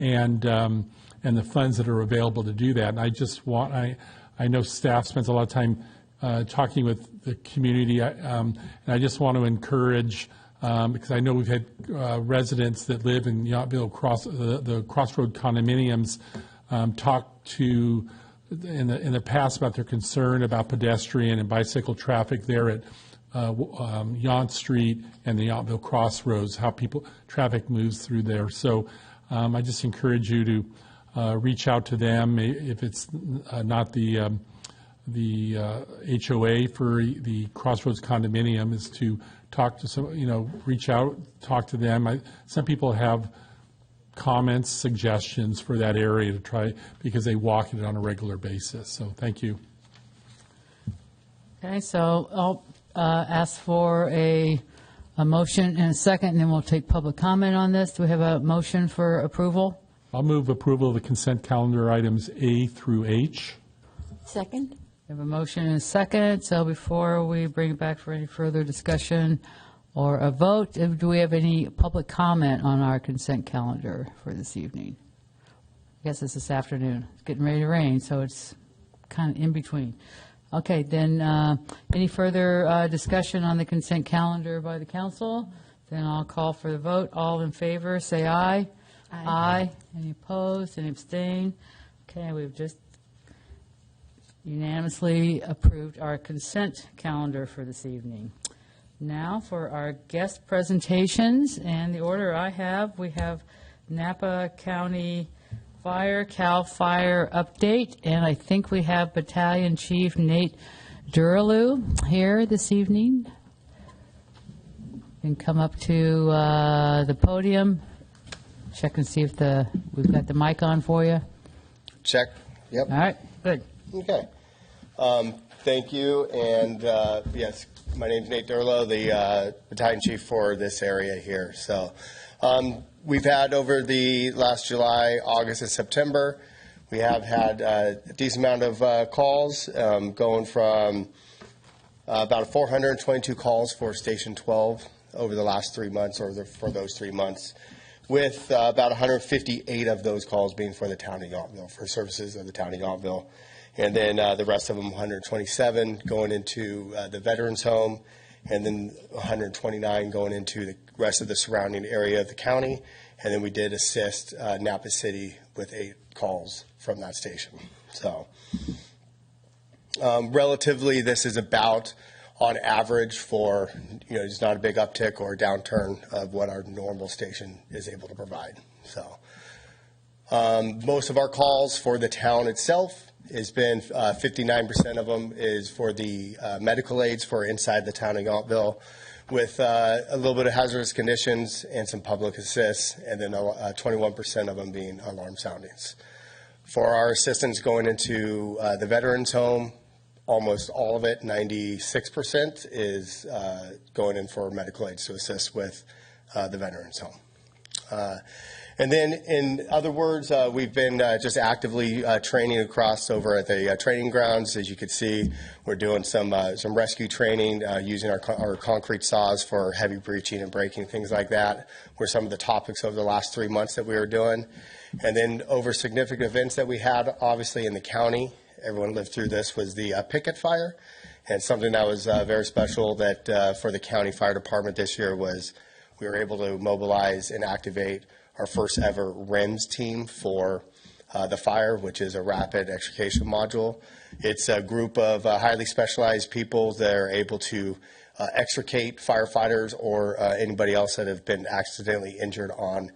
and the funds that are available to do that. And I know staff spends a lot of time talking with the community, and I just want to encourage, because I know we've had residents that live in Yountville the Crossroad condominiums talk to in the past about their concern about pedestrian and bicycle traffic there at Yount Street and the Yountville Crossroads, how traffic moves through there. So I just encourage you to reach out to them if it's not the HOA for the Crossroads condominium, is to talk to some, reach out, talk to them. Some people have comments, suggestions for that area to try, because they walk it on a regular basis. So thank you. Okay, so I'll ask for a motion and a second, and then we'll take public comment on this. Do we have a motion for approval? I'll move approval of the consent calendar items A through H. Second. We have a motion and a second. So before we bring it back for any further discussion or a vote, do we have any public comment on our consent calendar for this evening? I guess it's this afternoon. It's getting ready to rain, so it's kind of in between. Okay, then any further discussion on the consent calendar by the council? Then I'll call for the vote. All in favor, say aye. Aye. Aye. Any opposed? Any abstain? Okay, we've just unanimously approved our consent calendar for this evening. Now for our guest presentations, and the order I have, we have Napa County Fire, CAL FIRE update, and I think we have Battalion Chief Nate Duraloo here this evening. You can come up to the podium, check and see if we've got the mic on for you. Check. Yep. All right, good. Okay. Thank you. And yes, my name's Nate Duraloo, the battalion chief for this area here. So we've had over the last July, August, and September, we have had a decent amount of calls, going from about 422 calls for Station 12 over the last 3 months, or for those 3 months, with about 158 of those calls being for the town of Yountville, for services of the town of Yountville. And then the rest of them, 127, going into the Veterans Home, and then 129 going into the rest of the surrounding area of the county. And then we did assist Napa City with 8 calls from that station. So relatively, this is about on average for, it's not a big uptick or a downturn of what our normal station is able to provide. So most of our calls for the town itself has been 59% of them is for the medical aids for inside the town of Yountville, with a little bit of hazardous conditions and some public assists, and then 21% of them being alarm soundings. For our assistance going into the Veterans Home, almost all of it, 96%, is going in for medical aids to assist with the Veterans Home. And then, in other words, we've been just actively training across over at the training grounds. As you can see, we're doing some rescue training using our concrete saws for heavy breaching and breaking, things like that, were some of the topics over the last 3 months that we were doing. And then over significant events that we had, obviously, in the county, everyone lived through this, was the Pickett Fire. And something that was very special that for the county fire department this year was we were able to mobilize and activate our first ever REMS team for the fire, which is a rapid extrication module. It's a group of highly specialized people that are able to extricate firefighters or anybody else that have been accidentally injured on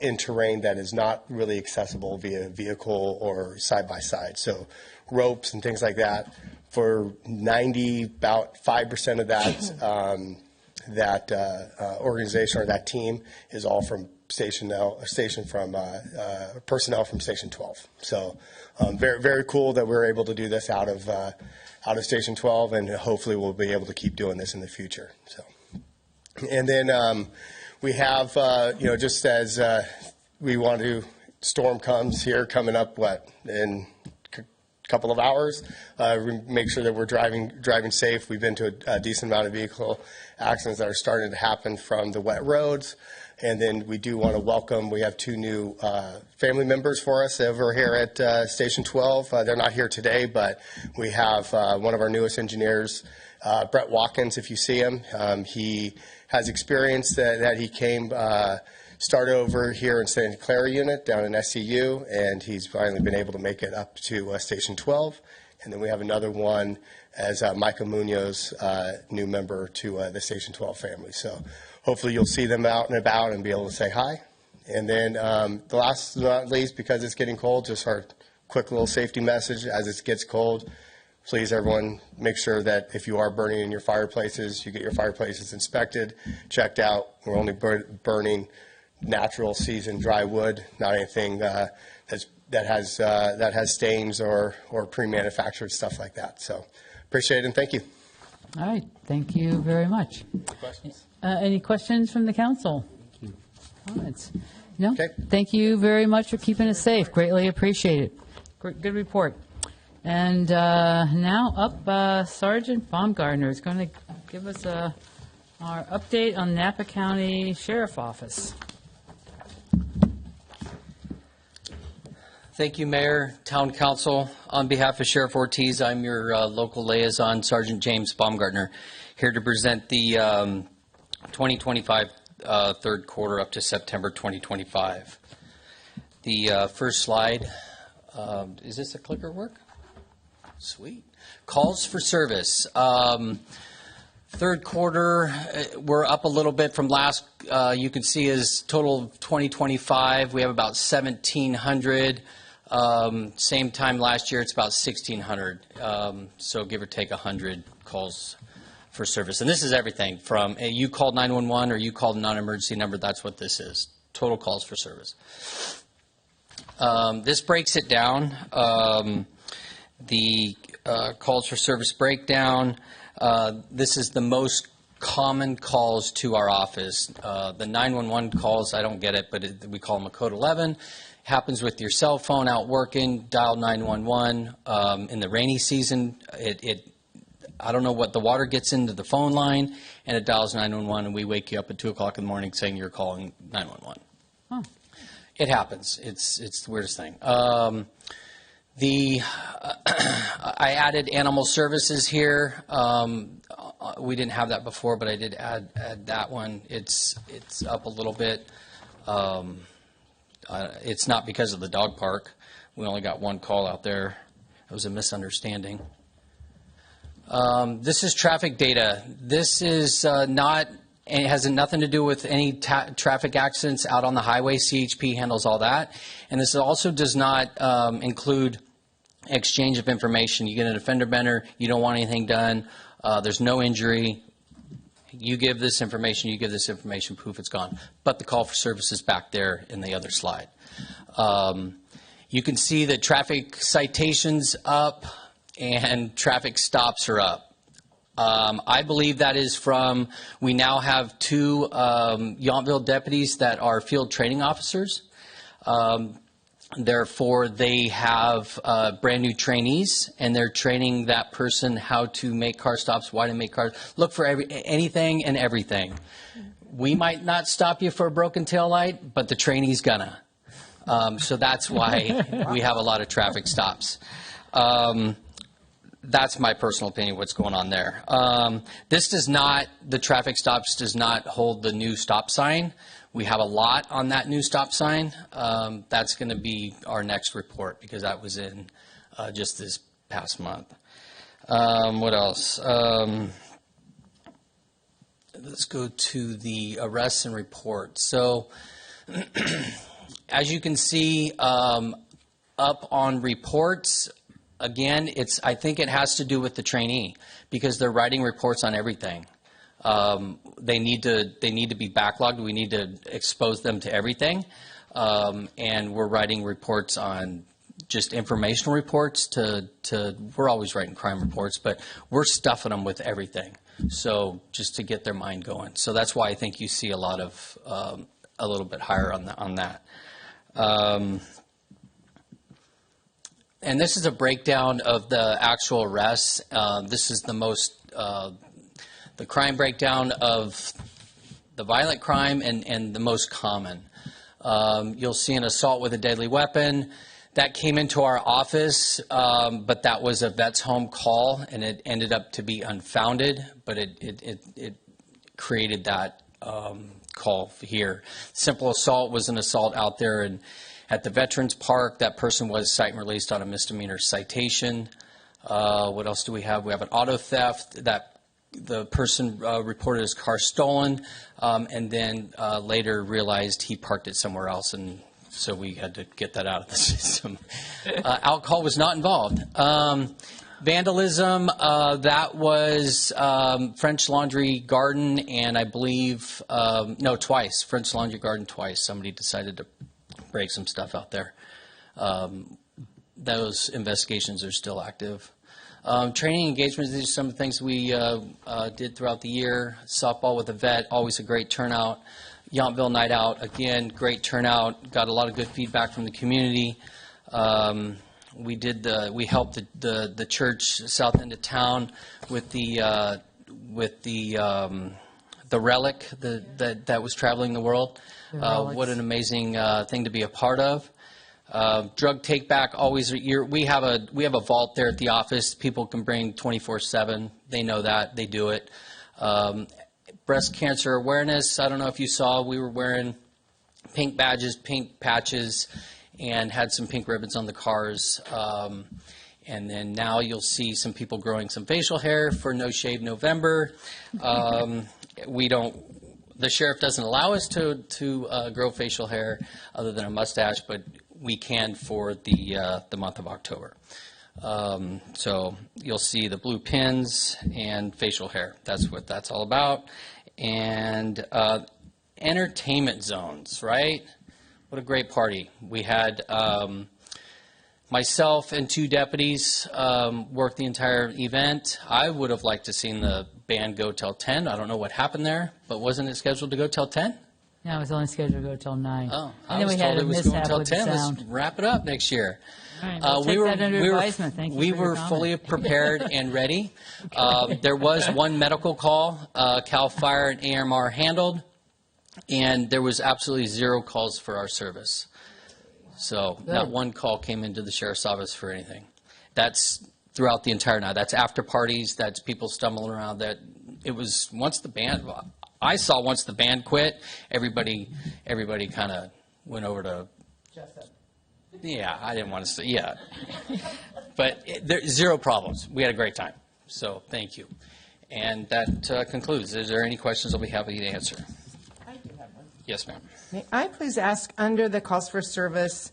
in terrain that is not really accessible via vehicle or side-by-side. So ropes and things like that. For about 5% of that organization or that team is all from personnel from Station 12. So very, very cool that we're able to do this out of Station 12, and hopefully we'll be able to keep doing this in the future. So, and then we have, just as we want to, storm comes here coming up, in a couple of hours, make sure that we're driving safe. We've been to a decent amount of vehicle accidents that are starting to happen from the wet roads. And then we do want to welcome, we have two new family members for us over here at Station 12. They're not here today, but we have one of our newest engineers, Brett Watkins, if you see him. He has experience that he came, started over here in Santa Clara unit down in SCU, and he's finally been able to make it up to Station 12. And then we have another one as Micah Munoz, new member to the Station 12 family. So hopefully you'll see them out and about and be able to say hi. And then the last but not least, because it's getting cold, just our quick little safety message as it gets cold. Please, everyone, make sure that if you are burning in your fireplaces, you get your fireplaces inspected, checked out. We're only burning natural seasoned dry wood, not anything that has stains or pre-manufactured stuff like that. So appreciate it and thank you. All right, thank you very much. Questions? Any questions from the council? All right. No? Okay. Thank you very much for keeping us safe. Greatly appreciate it. Good report. And now up, Sergeant Baumgartner is going to give us our update on Napa County Sheriff Office. Thank you, Mayor, Town Council. On behalf of Sheriff Ortiz, I'm your local liaison, Sergeant James Baumgartner, here to present the 2025 third quarter up to September 2025. The first slide, is this a clicker work? Sweet. Calls for service. Third quarter, we're up a little bit from last, you can see is total of 2025. We have about 1,700. Same time last year, it's about 1,600. So give or take 100 calls for service. And this is everything from you called 911 or you called a non-emergency number. That's what this is. Total calls for service. This breaks it down. The calls for service breakdown. This is the most common calls to our office. The 911 calls, I don't get it, but we call them a code 11. Happens with your cell phone out working, dial 911. In the rainy season, I don't know what, the water gets into the phone line and it dials 911 and we wake you up at 2 o'clock in the morning saying you're calling 911. Huh. It happens. It's the weirdest thing. I added animal services here. We didn't have that before, but I did add that one. It's up a little bit. It's not because of the dog park. We only got one call out there. It was a misunderstanding. This is traffic data. This is not, and it has nothing to do with any traffic accidents out on the highway. CHP handles all that. And this also does not include exchange of information. You get an offender bender, you don't want anything done, there's no injury. You give this information, poof, it's gone. But the call for service is back there in the other slide. You can see that traffic citations up and traffic stops are up. I believe that is from, we now have 2 Yountville deputies that are field training officers. Therefore, they have brand new trainees, and they're training that person how to make car stops, why to make cars, look for anything and everything. We might not stop you for a broken tail light, but the trainee's gonna. So that's why we have a lot of traffic stops. That's my personal opinion, what's going on there. This does not, the traffic stops does not hold the new stop sign. We have a lot on that new stop sign. That's going to be our next report because that was in just this past month. What else? Let's go to the arrests and reports. So as you can see up on reports, again, I think it has to do with the trainee because they're writing reports on everything. They need to be backlogged. We need to expose them to everything. And we're writing reports on just informational reports we're always writing crime reports, but we're stuffing them with everything. So just to get their mind going. So that's why I think you see a lot of, a little bit higher on that. And this is a breakdown of the actual arrests. This is the most, the crime breakdown of the violent crime and the most common. You'll see an assault with a deadly weapon. That came into our office, but that was a vet's home call, and it ended up to be unfounded, but it created that call here. Simple assault was an assault out there and at the Veterans Park. That person was cite and released on a misdemeanor citation. What else do we have? We have an auto theft that the person reported his car stolen, and then later realized he parked it somewhere else, and so we had to get that out of the system. Alcohol was not involved. Vandalism, that was French Laundry Garden, and I believe, no, twice. French Laundry Garden twice. Somebody decided to break some stuff out there. Those investigations are still active. Training engagements, these are some of the things we did throughout the year. Softball with a vet, always a great turnout. Yountville Night Out, again, great turnout. Got a lot of good feedback from the community. We helped the church south end of town with the relic that was traveling the world. What an amazing thing to be a part of. Drug take back, always we have a vault there at the office. People can bring 24/7. They know that. They do it. Breast cancer awareness. I don't know if you saw, we were wearing pink badges, pink patches, and had some pink ribbons on the cars. And then now you'll see some people growing some facial hair for No Shave November. The sheriff doesn't allow us to grow facial hair other than a mustache, but we can for the month of October. So you'll see the blue pins and facial hair. That's what that's all about. And entertainment zones, right? What a great party. We had myself and 2 deputies work the entire event. I would have liked to seen the band go till 10. I don't know what happened there, but wasn't it scheduled to go till 10? No, it was only scheduled to go till 9. Oh, And I then was we had told a it was going mishap till with the 10. Let's sound. wrap it up next year. All right, we'll take that under advisement. Thank you we for your were comment. fully prepared and ready. There was one medical call, CAL FIRE and AMR handled, and there was absolutely 0 calls for our service. So not Good. one call came into the sheriff's office for anything. That's throughout the entire night. That's after parties. That's people stumbling around. That it was once the band. I saw once the band quit, everybody kind of went over to. Yeah, I didn't want to say, yeah. But there, 0 problems. We had a great time. So thank you. And that concludes. Is there any questions I'll be happy to answer? I do have one. Yes, ma'am. May I please ask, under the calls for service,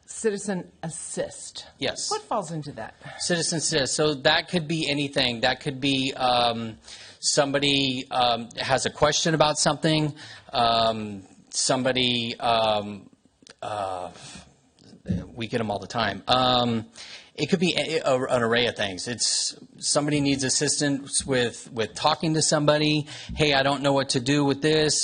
citizen assist? Yes. What falls into that? Citizen assist. So that could be anything. That could be somebody has a question about something. Somebody, we get them all the time. It could be an array of things. It's somebody needs assistance with talking to somebody. Hey, I don't know what to do with this.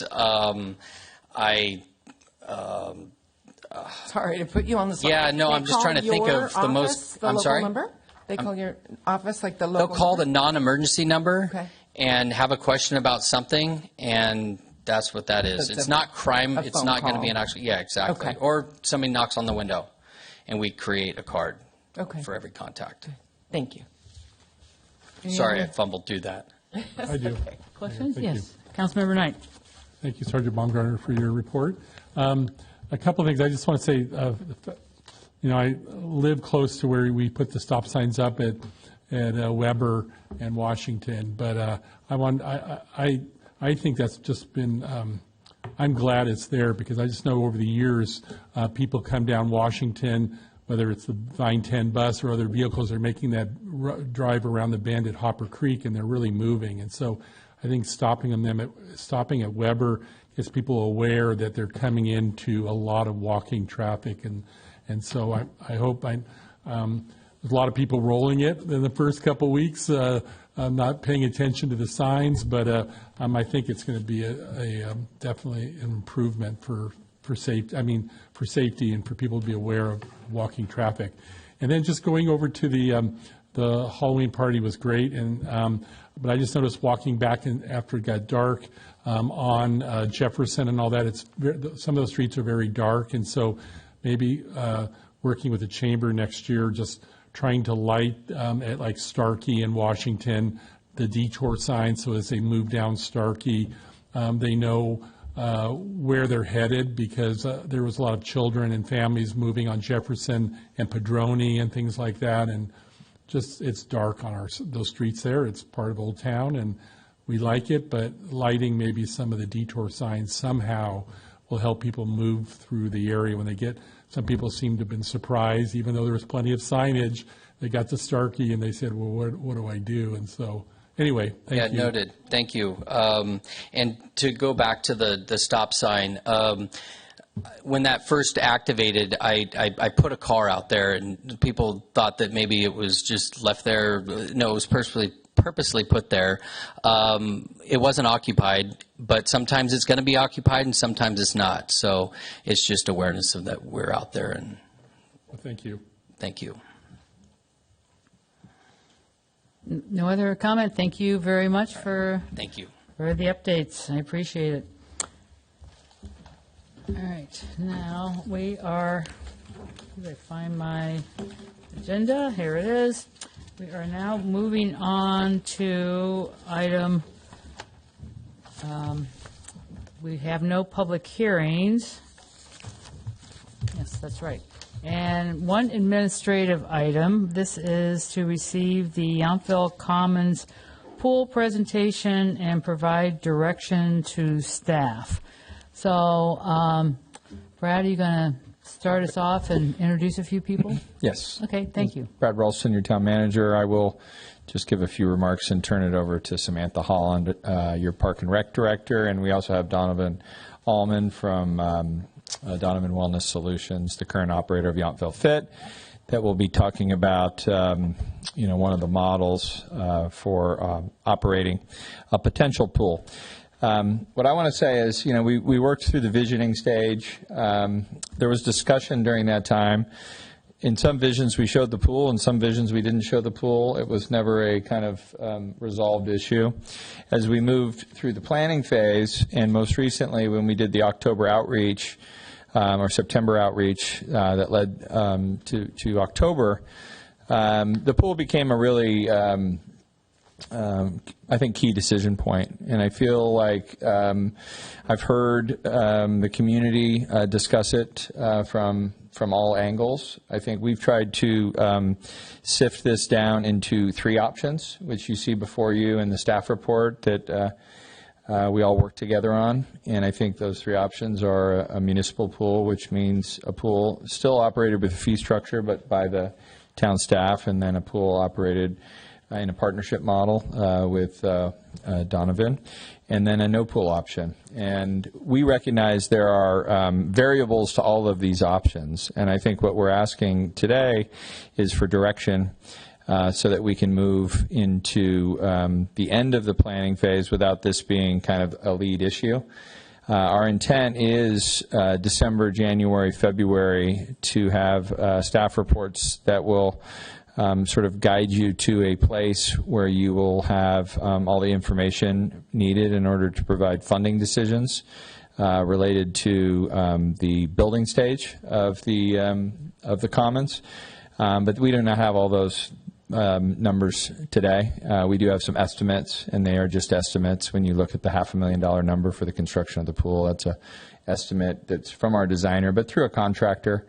Sorry to put you on the spot. Yeah, no, They I'm just call trying to think your of the office, most- the I'm local sorry? number? They call your office like the They'll local call the number? non-emergency number Okay. and have a question about something, and that's what that is. It's It's a- not crime. a It's phone not going to be call. an actual. Yeah, exactly. Okay. Or somebody knocks on the window, and we create a card Okay. for every contact. Thank you. Any Sorry, I other- fumbled through that. I do. Questions? Thank you. Yes. Councilmember Knight. Thank you, Sergeant Baumgartner, for your report. A couple of things. I just want to say, I live close to where we put the stop signs up at Weber and Washington, but I think that's just been. I'm glad it's there because I just know over the years, people come down Washington, whether it's the Vine 10 bus or other vehicles, are making that drive around the bend at Hopper Creek, and they're really moving. And so I think stopping at Weber gets people aware that they're coming into a lot of walking traffic. And so I hope there's a lot of people rolling it in the first couple weeks, not paying attention to the signs, but I think it's going to be definitely an improvement for safety and for people to be aware of walking traffic. And then just going over to the Halloween party was great, but I just noticed walking back after it got dark on Jefferson and all that, some of those streets are very dark, and so maybe working with the chamber next year, just trying to light at like Starkey and Washington, the detour signs, so as they move down Starkey, they know where they're headed, because there was a lot of children and families moving on Jefferson and Padrone and things like that, and just it's dark on those streets there. It's part of Old Town, and we like it, but lighting maybe some of the detour signs somehow will help people move through the area when they get. Some people seem to have been surprised, even though there was plenty of signage. They got to Starkey and they said, well, what do I do? And so, anyway, thank you. Yeah, noted. Thank you. And to go back to the stop sign, when that first activated, I put a car out there, and people thought that maybe it was just left there. No, it was purposely put there. It wasn't occupied, but sometimes it's going to be occupied and sometimes it's not. So it's just awareness of that we're out there. And Well, thank you. thank you. No other comment? Thank you very much for Thank you. the updates. I appreciate it. All right, now we are, did I find my agenda? Here it is. We are now moving on to item, we have no public hearings. Yes, that's right. And one administrative item, this is to receive the Yountville Commons pool presentation and provide direction to staff. So, Brad, are you going to start us off and introduce a few people? Yes. Okay, thank you. Brad Ralston, your town manager. I will just give a few remarks and turn it over to Samantha Holland, your Park and Rec director. And we also have Donovan Allman from Donovan Wellness Solutions, the current operator of Yountville Fit, that will be talking about one of the models for operating a potential pool. What I want to say is, we worked through the visioning stage. There was discussion during that time. In some visions, we showed the pool. In some visions, we didn't show the pool. It was never a kind of resolved issue. As we moved through the planning phase, and most recently when we did the October outreach, or September outreach that led to October, the pool became a really I think, key decision point. And I feel like I've heard the community discuss it from all angles. I think we've tried to sift this down into 3 options, which you see before you in the staff report that we all work together on. And I think those 3 options are a municipal pool, which means a pool still operated with a fee structure, but by the town staff, and then a pool operated in a partnership model with Donovan, and then a no pool option. And we recognize there are variables to all of these options, and I think what we're asking today is for direction so that we can move into the end of the planning phase without this being kind of a lead issue. Our intent is December, January, February to have staff reports that will sort of guide you to a place where you will have all the information needed in order to provide funding decisions related to the building stage of the commons. But we do not have all those numbers today. We do have some estimates, and they are just estimates. When you look at the $500,000 number for the construction of the pool, that's an estimate that's from our designer, but through a contractor.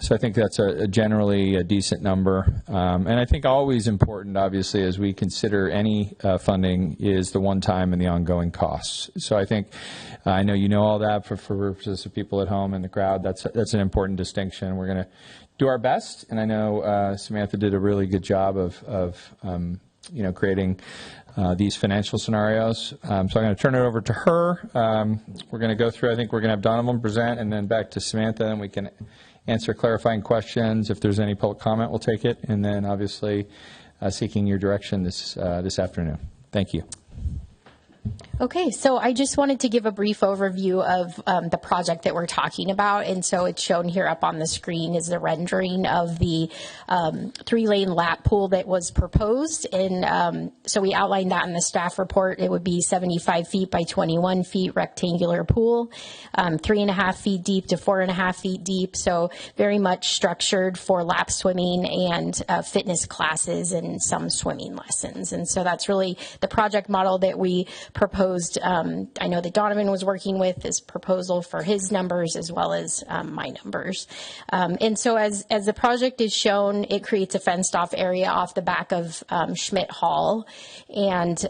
So I think that's generally a decent number. And I think always important, obviously, as we consider any funding, is the one-time and the ongoing costs. So I think, I know you know all that for purposes of people at home and the crowd. That's an important distinction. We're going to do our best, and I know Samantha did a really good job of creating these financial scenarios. So I'm going to turn it over to her. We're going to go through, I think we're going to have Donovan present, and then back to Samantha, and we can answer clarifying questions. If there's any public comment, we'll take it, and then obviously seeking your direction this afternoon. Thank you. Okay, so I just wanted to give a brief overview of the project that we're talking about. And so it's shown here up on the screen is the rendering of the 3-lane lap pool that was proposed. And so we outlined that in the staff report. It would be 75 feet by 21 feet rectangular pool, 3.5 feet deep to 4.5 feet deep. So very much structured for lap swimming and fitness classes and some swimming lessons. And so that's really the project model that we proposed. I know that Donovan was working with this proposal for his numbers as well as my numbers. And so as the project is shown, it creates a fenced off area off the back of Schmidt Hall. And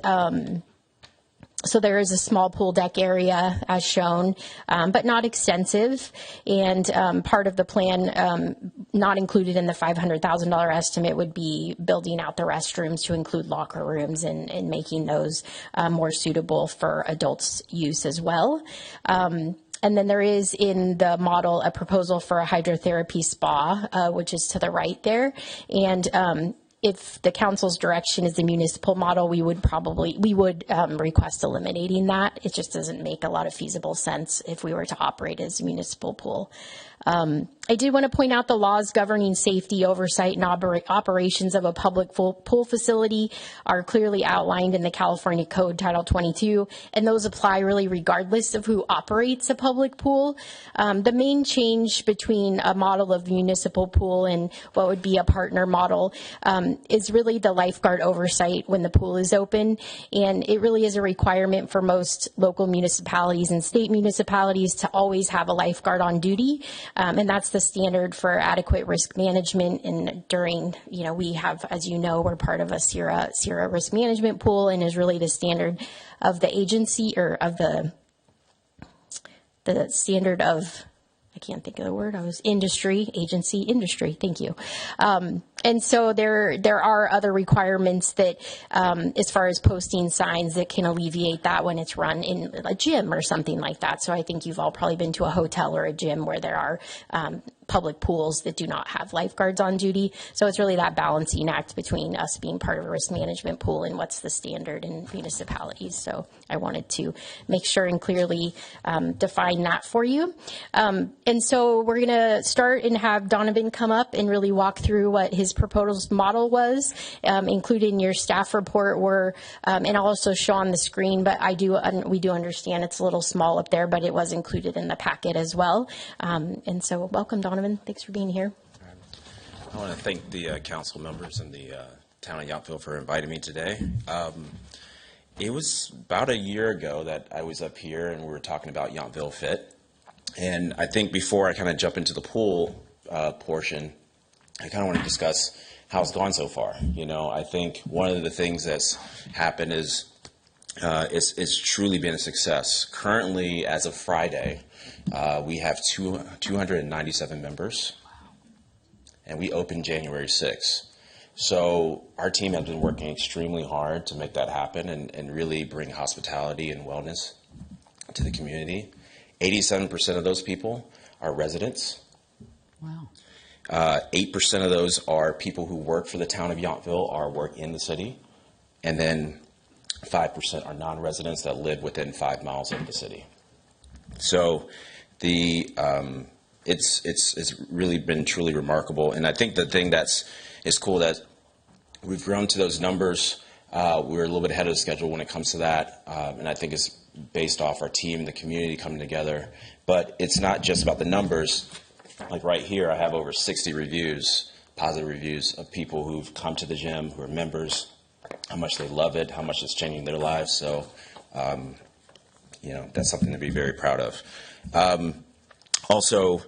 so there is a small pool deck area as shown, but not extensive. And part of the plan, not included in the $500,000 estimate, would be building out the restrooms to include locker rooms and making those more suitable for adults' use as well. And then there is in the model a proposal for a hydrotherapy spa, which is to the right there. And if the council's direction is the municipal model, we would request eliminating that. It just doesn't make a lot of feasible sense if we were to operate as a municipal pool. I did want to point out the laws governing safety, oversight, and operations of a public pool facility are clearly outlined in the California Code Title 22, and those apply really regardless of who operates a public pool. The main change between a model of municipal pool and what would be a partner model is really the lifeguard oversight when the pool is open, and it really is a requirement for most local municipalities and state municipalities to always have a lifeguard on duty. And that's the standard for adequate risk management. And during, we have, as you know, we're part of a Sierra risk management pool, and is really the standard of the agency, or of the standard of, I can't think of the word. Industry. Thank you. And so there are other requirements that, as far as posting signs, that can alleviate that when it's run in a gym or something like that. So I think you've all probably been to a hotel or a gym where there are public pools that do not have lifeguards on duty. So it's really that balancing act between us being part of a risk management pool and what's the standard in municipalities. So I wanted to make sure and clearly define that for you. And so we're going to start and have Donovan come up and really walk through what his proposed model was, included in your staff report, and I'll also show on the screen, but we do understand it's a little small up there, but it was included in the packet as well. And so welcome, Donovan. Thanks for being here. I want to thank the council members and the town of Yountville for inviting me today. It was about a year ago that I was up here and we were talking about Yountville Fit. And I think before I kind of jump into the pool portion, I kind of want to discuss how it's gone so far. I think one of the things that's happened is it's truly been a success. Currently, as of Friday, we have 297 members, and we opened January 6th. So our team has been working extremely hard to make that happen and really bring hospitality and wellness to the community. 87% of those people are residents. Wow. 8% of those are people who work for the town of Yountville or work in the city. And then 5% are non-residents that live within 5 miles of the city. So it's really been truly remarkable. And I think the thing is cool that we've grown to those numbers. We're a little bit ahead of the schedule when it comes to that. And I think it's based off our team and the community coming together. But it's not just about the numbers. Like right here, I have over 60 reviews, positive reviews of people who've come to the gym, who are members, how much they love it, how much it's changing their lives. So, that's something to be very proud of. Also,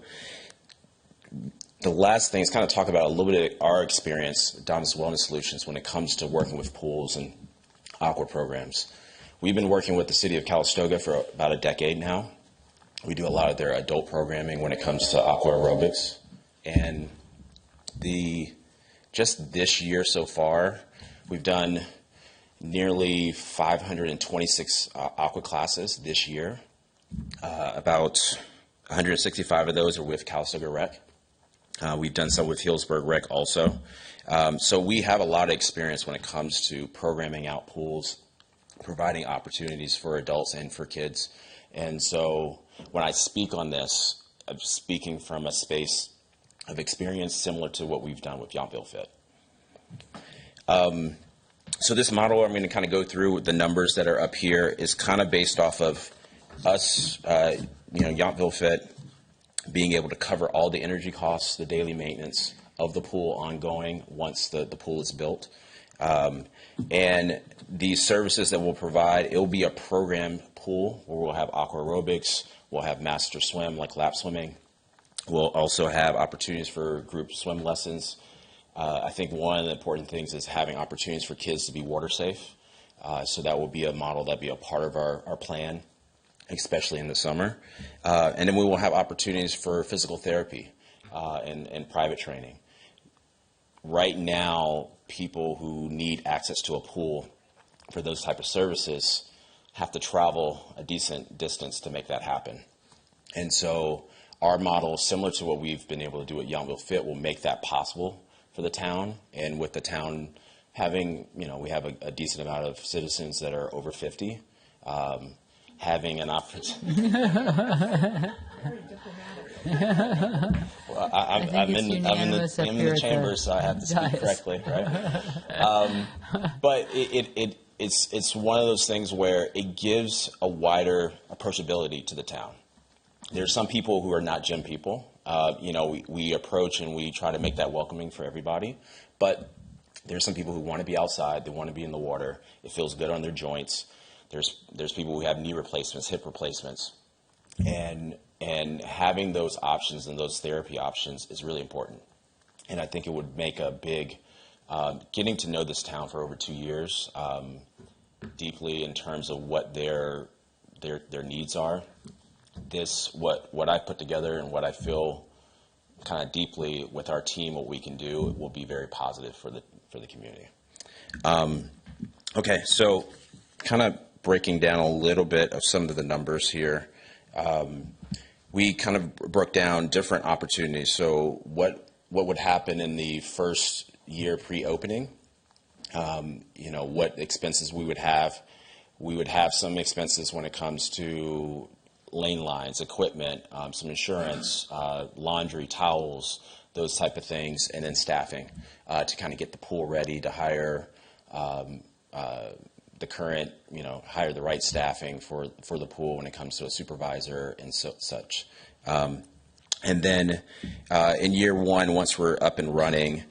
the last thing is kind of talk about a little bit of our experience, Don's Wellness Solutions, when it comes to working with pools and aqua programs. We've been working with the city of Calistoga for about a decade now. We do a lot of their adult programming when it comes to aqua aerobics. And just this year so far, we've done nearly 526 aqua classes this year. About 165 of those are with Calistoga Rec. We've done some with Healdsburg Rec also. So we have a lot of experience when it comes to programming out pools, providing opportunities for adults and for kids. And so when I speak on this, I'm speaking from a space of experience similar to what we've done with Yountville Fit. So this model I'm going to kind of go through, the numbers that are up here is kind of based off of us, Yountville Fit being able to cover all the energy costs, the daily maintenance of the pool ongoing once the pool is built. And these services that we'll provide, it will be a programmed pool where we'll have aqua aerobics, we'll have master swim like lap swimming. We'll also have opportunities for group swim lessons. I think one of the important things is having opportunities for kids to be water safe. So that will be a model that will be a part of our plan, especially in the summer. And then we will have opportunities for physical therapy and private training. Right now, people who need access to a pool for those type of services have to travel a decent distance to make that happen. And so our model, similar to what we've been able to do at Yountville Fit, will make that possible for the town. And with the town having, we have a decent amount of citizens that are over 50, having an opportunity. Well, I'm in the chamber, so I have to speak correctly, right? But it's one of those things where it gives a wider approachability to the town. There's some people who are not gym people. We approach and we try to make that welcoming for everybody. But there's some people who want to be outside. They want to be in the water. It feels good on their joints. There's people who have knee replacements, hip replacements. And having those options and those therapy options is really important. And I think it would make a big, getting to know this town for over 2 years deeply in terms of what their needs are. What I put together and what I feel kind of deeply with our team, what we can do, will be very positive for the community. Okay, so kind of breaking down a little bit of some of the numbers here. We kind of broke down different opportunities. So what would happen in the first year pre-opening? What expenses we would have. We would have some expenses when it comes to lane lines, equipment, some insurance, laundry, towels, those type of things, and then staffing to kind of get the pool ready, to hire the current, hire the right staffing for the pool when it comes to a supervisor and such. And then in year one, once we're up and running,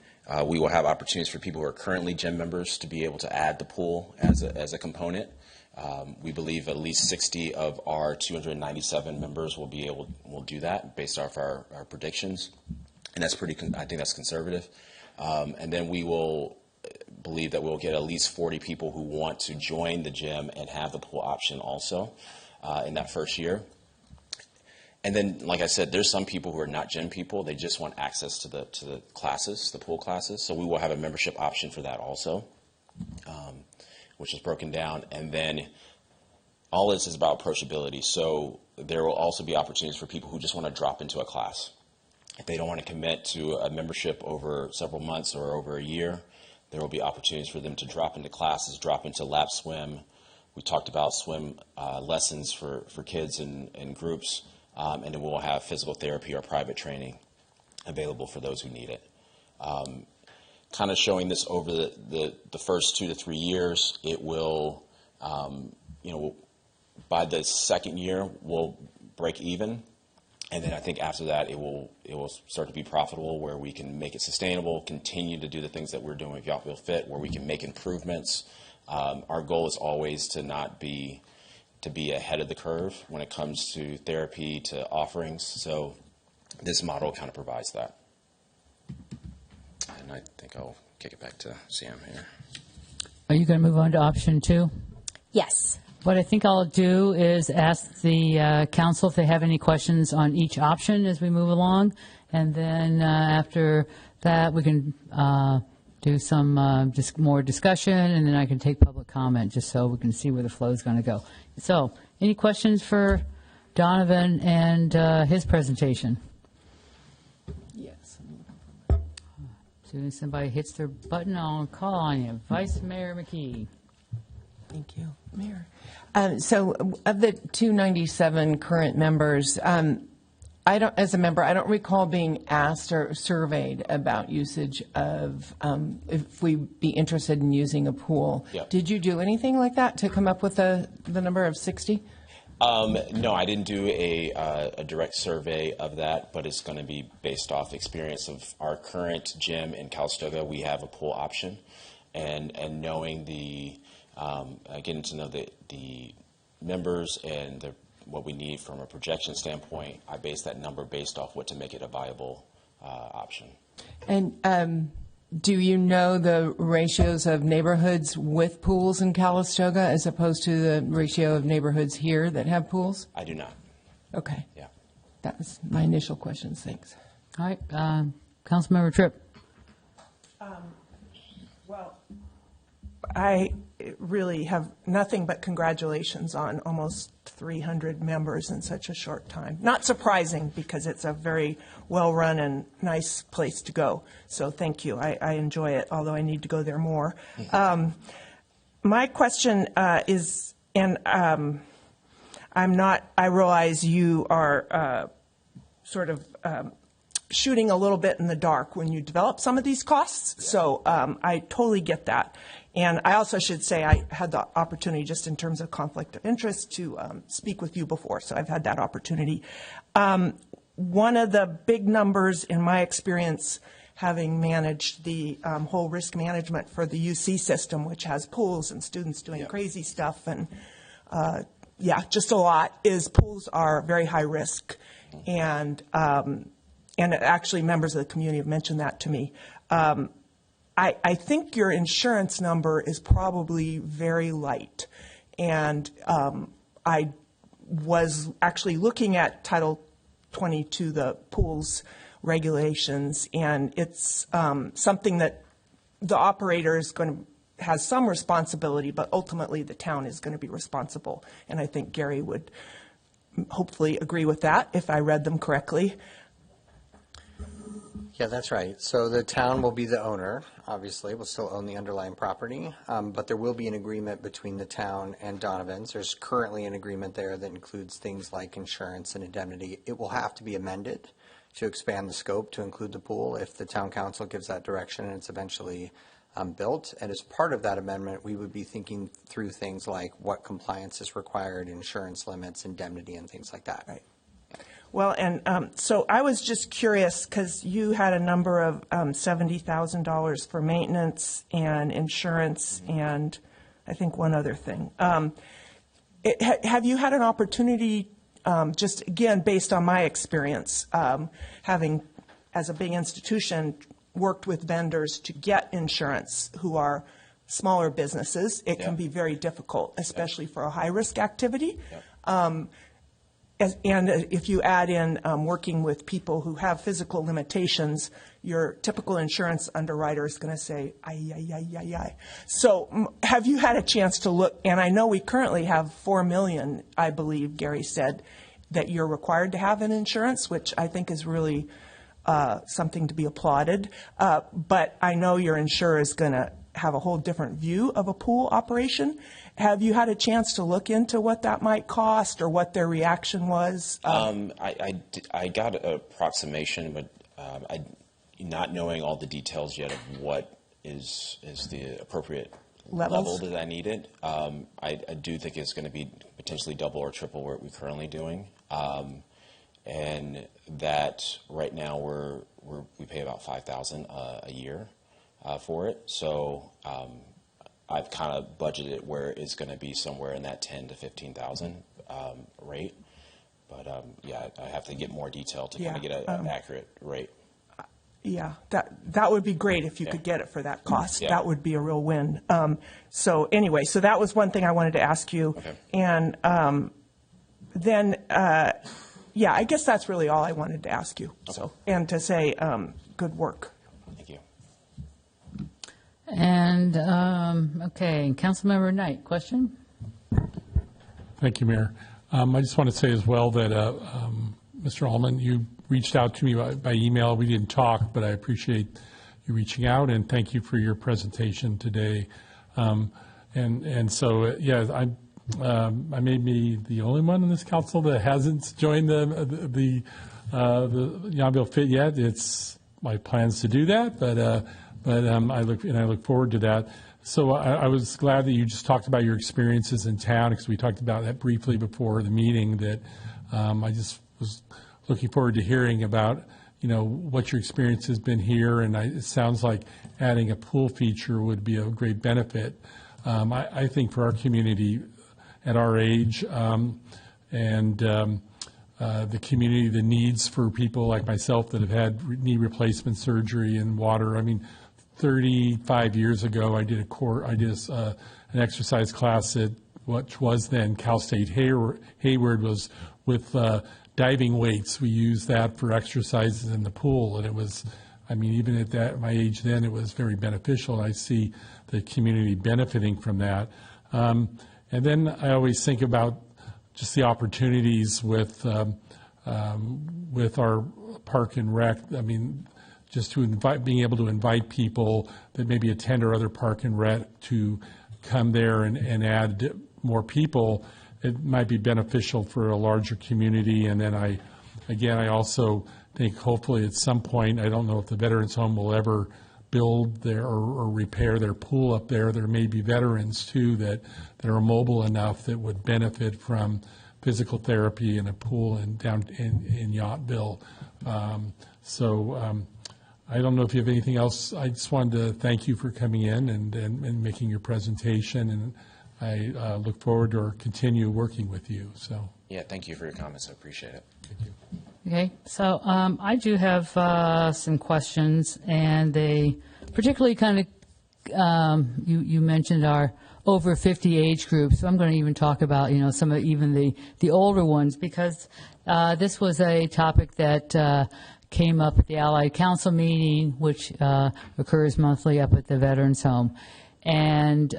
we will have opportunities for people who are currently gym members to be able to add the pool as a component. We believe at least 60 of our 297 members will do that based off our predictions, and that's I think that's conservative. And then we will believe that we'll get at least 40 people who want to join the gym and have the pool option also in that first year. And then, like I said, there's some people who are not gym people. They just want access to the classes, the pool classes. So we will have a membership option for that also, which is broken down. And then all this is about approachability. So there will also be opportunities for people who just want to drop into a class. If they don't want to commit to a membership over several months or over a year, there will be opportunities for them to drop into classes, drop into lap swim. We talked about swim lessons for kids in groups. And then we'll have physical therapy or private training available for those who need it. Kind of showing this over the first 2 to 3 years, it will, by the second year, we'll break even. And then I think after that, it will start to be profitable, where we can make it sustainable, continue to do the things that we're doing with Yountville Fit, where we can make improvements. Our goal is always to be ahead of the curve when it comes to therapy, to offerings. So this model kind of provides that. And I think I'll kick it back to Sam here. Are you going to move on to option 2? Yes. What I think I'll do is ask the council if they have any questions on each option as we move along. And then after that, we can do some just more discussion, and then I can take public comment just so we can see where the flow is going to go. So any questions for Donovan and his presentation? Yes. As soon as somebody hits their button, I'll call on you. Vice Mayor McKee. Thank you, Mayor. So of the 297 current members, I don't, as a member, I don't recall being asked or surveyed about usage of, if we'd be interested in using a pool. Yep. Did you do anything like that to come up with the number of 60? No, I didn't do a direct survey of that, but it's going to be based off experience of our current gym in Calistoga. We have a pool option, and knowing getting to know the members and what we need from a projection standpoint, I base that number based off what to make it a viable option. And do you know the ratios of neighborhoods with pools in Calistoga as opposed to the ratio of neighborhoods here that have pools? I do not. Okay. Yeah. That was my initial questions. Thanks. All right, Councilmember Tripp. Well, I really have nothing but congratulations on almost 300 members in such a short time. Not surprising, because it's a very well-run and nice place to go. So thank you. I enjoy it, although I need to go there more. My question is, and I realize you are sort of shooting a little bit in the dark when you develop some of these costs. So I totally get that. And I also should say I had the opportunity, just in terms of conflict of interest, to speak with you before. So I've had that opportunity. One of the big numbers in my experience, having managed the whole risk management for the UC system, which has pools and students doing crazy stuff and just a lot, is pools are very high risk. And actually members of the community have mentioned that to me. I think your insurance number is probably very light. And I was actually looking at Title 22, the pools regulations, and it's something that the operator is going to has some responsibility, but ultimately the town is going to be responsible. And I think Gary would hopefully agree with that if I read them correctly. Yeah, that's right. So the town will be the owner, obviously. We'll still own the underlying property, but there will be an agreement between the town and Donovan's. There's currently an agreement there that includes things like insurance and indemnity. It will have to be amended to expand the scope to include the pool if the town council gives that direction and it's eventually built. And as part of that amendment, we would be thinking through things like what compliance is required, insurance limits, indemnity, and things like that. Right. Well, and so I was just curious, because you had a number of $70,000 for maintenance and insurance and I think one other thing. Have you had an opportunity, just again, based on my experience, having, as a big institution, worked with vendors to get insurance who are smaller businesses? It can be very difficult, especially for a high-risk activity. And if you add in working with people who have physical limitations, your typical insurance underwriter is going to say, ay, ay, ay, ay, ay. So have you had a chance to look? And I know we currently have $4 million, I believe Gary said, that you're required to have in insurance, which I think is really something to be applauded. But I know your insurer is going to have a whole different view of a pool operation. Have you had a chance to look into what that might cost or what their reaction was? I got an approximation, but not knowing all the details yet of what is the appropriate level that I needed. I do think it's going to be potentially double or triple what we're currently doing. And that right now we pay about $5,000 a year for it. So I've kind of budgeted where it's going to be somewhere in that $10,000 to $15,000 rate. But I have to get more detail to kind of get an accurate rate. Yeah, that would be great if you could get it for that cost. Yeah. That would be a real win. So anyway, so that was one thing I wanted to ask you. Okay. And then, I guess that's really all I wanted to ask you. Okay. So, and to say good work. Thank you. And, okay, Councilmember Knight, question? Thank you, Mayor. I just want to say as well that, Mr. Allman, you reached out to me by email. We didn't talk, but I appreciate you reaching out, and thank you for your presentation today. And so, yeah, I may be the only one in this council that hasn't joined the Yountville Fit yet. It's my plans to do that, but I look forward to that. So I was glad that you just talked about your experiences in town, because we talked about that briefly before the meeting. That I just was looking forward to hearing about, what your experience has been here, and it sounds like adding a pool feature would be a great benefit. I think for our community at our age, and the community, the needs for people like myself that have had knee replacement surgery and water. I mean, 35 years ago, I did an exercise class at what was then Cal State Hayward, was with diving weights. We used that for exercises in the pool, and it was, even at my age then, it was very beneficial. I see the community benefiting from that. And then I always think about just the opportunities with our park and rec. Just being able to invite people that maybe attend our other park and rec to come there and add more people. It might be beneficial for a larger community. And then I also think hopefully at some point, I don't know if the Veterans Home will ever build their or repair their pool up there. There may be veterans too that are mobile enough that would benefit from physical therapy in a pool in Yountville. I don't know if you have anything else. I just wanted to thank you for coming in and making your presentation, and I look forward to continue working with you. So Yeah, thank you for your comments. I appreciate it. thank you. Okay, so I do have some questions, and they particularly kind of, you mentioned our over 50 age group, so I'm going to even talk about, some of even the older ones, because this was a topic that came up at the Allied Council meeting, which occurs monthly up at the Veterans Home. And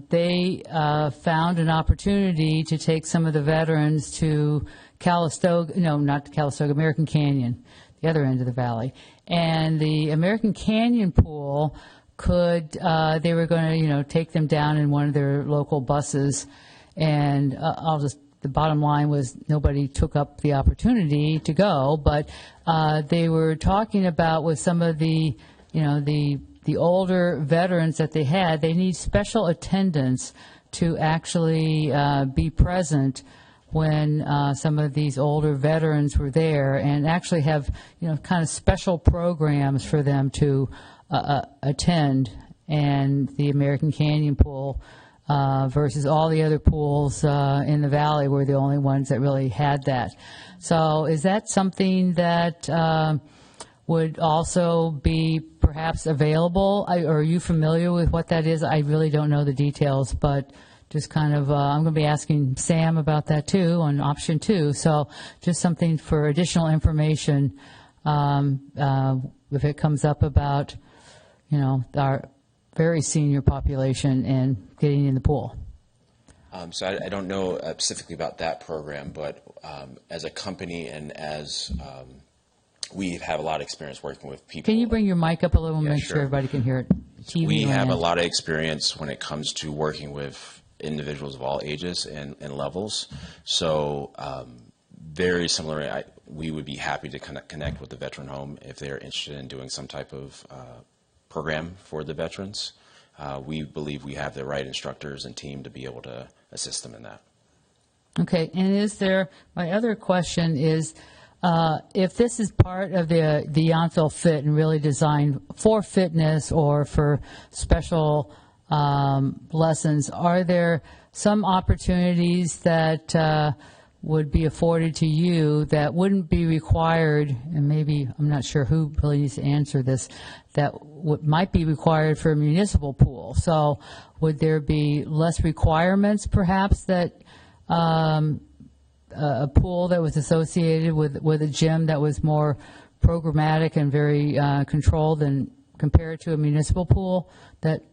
they found an opportunity to take some of the veterans to Calistoga, no, not Calistoga, American Canyon, the other end of the valley. And the American Canyon pool they were going to, take them down in one of their local buses. And the bottom line was nobody took up the opportunity to go, but they were talking about with some of the older veterans that they had, they need special attendants to actually be present when some of these older veterans were there, and actually have, kind of special programs for them to attend. And the American Canyon pool versus all the other pools in the valley were the only ones that really had that. So is that something that would also be perhaps available? Are you familiar with what that is? I really don't know the details, but just kind of, I'm going to be asking Sam about that too on option 2. So just something for additional information if it comes up about, our very senior population and getting in the pool. So I don't know specifically about that program, but as a company and as we have a lot of experience working with people. Can you bring your mic up a little, Yeah, make sure. sure everybody can hear it? TV We have a land. lot of experience when it comes to working with individuals of all ages and levels. So very similar, we would be happy to connect with the Veteran Home if they're interested in doing some type of program for the veterans. We believe we have the right instructors and team to be able to assist them in that. Okay, and my other question is, if this is part of the Yountville Fit and really designed for fitness or for special lessons, are there some opportunities that would be afforded to you that wouldn't be required, and maybe, I'm not sure who really needs to answer this, that might be required for a municipal pool? So would there be less requirements perhaps that a pool that was associated with a gym that was more programmatic and very controlled and compared to a municipal pool that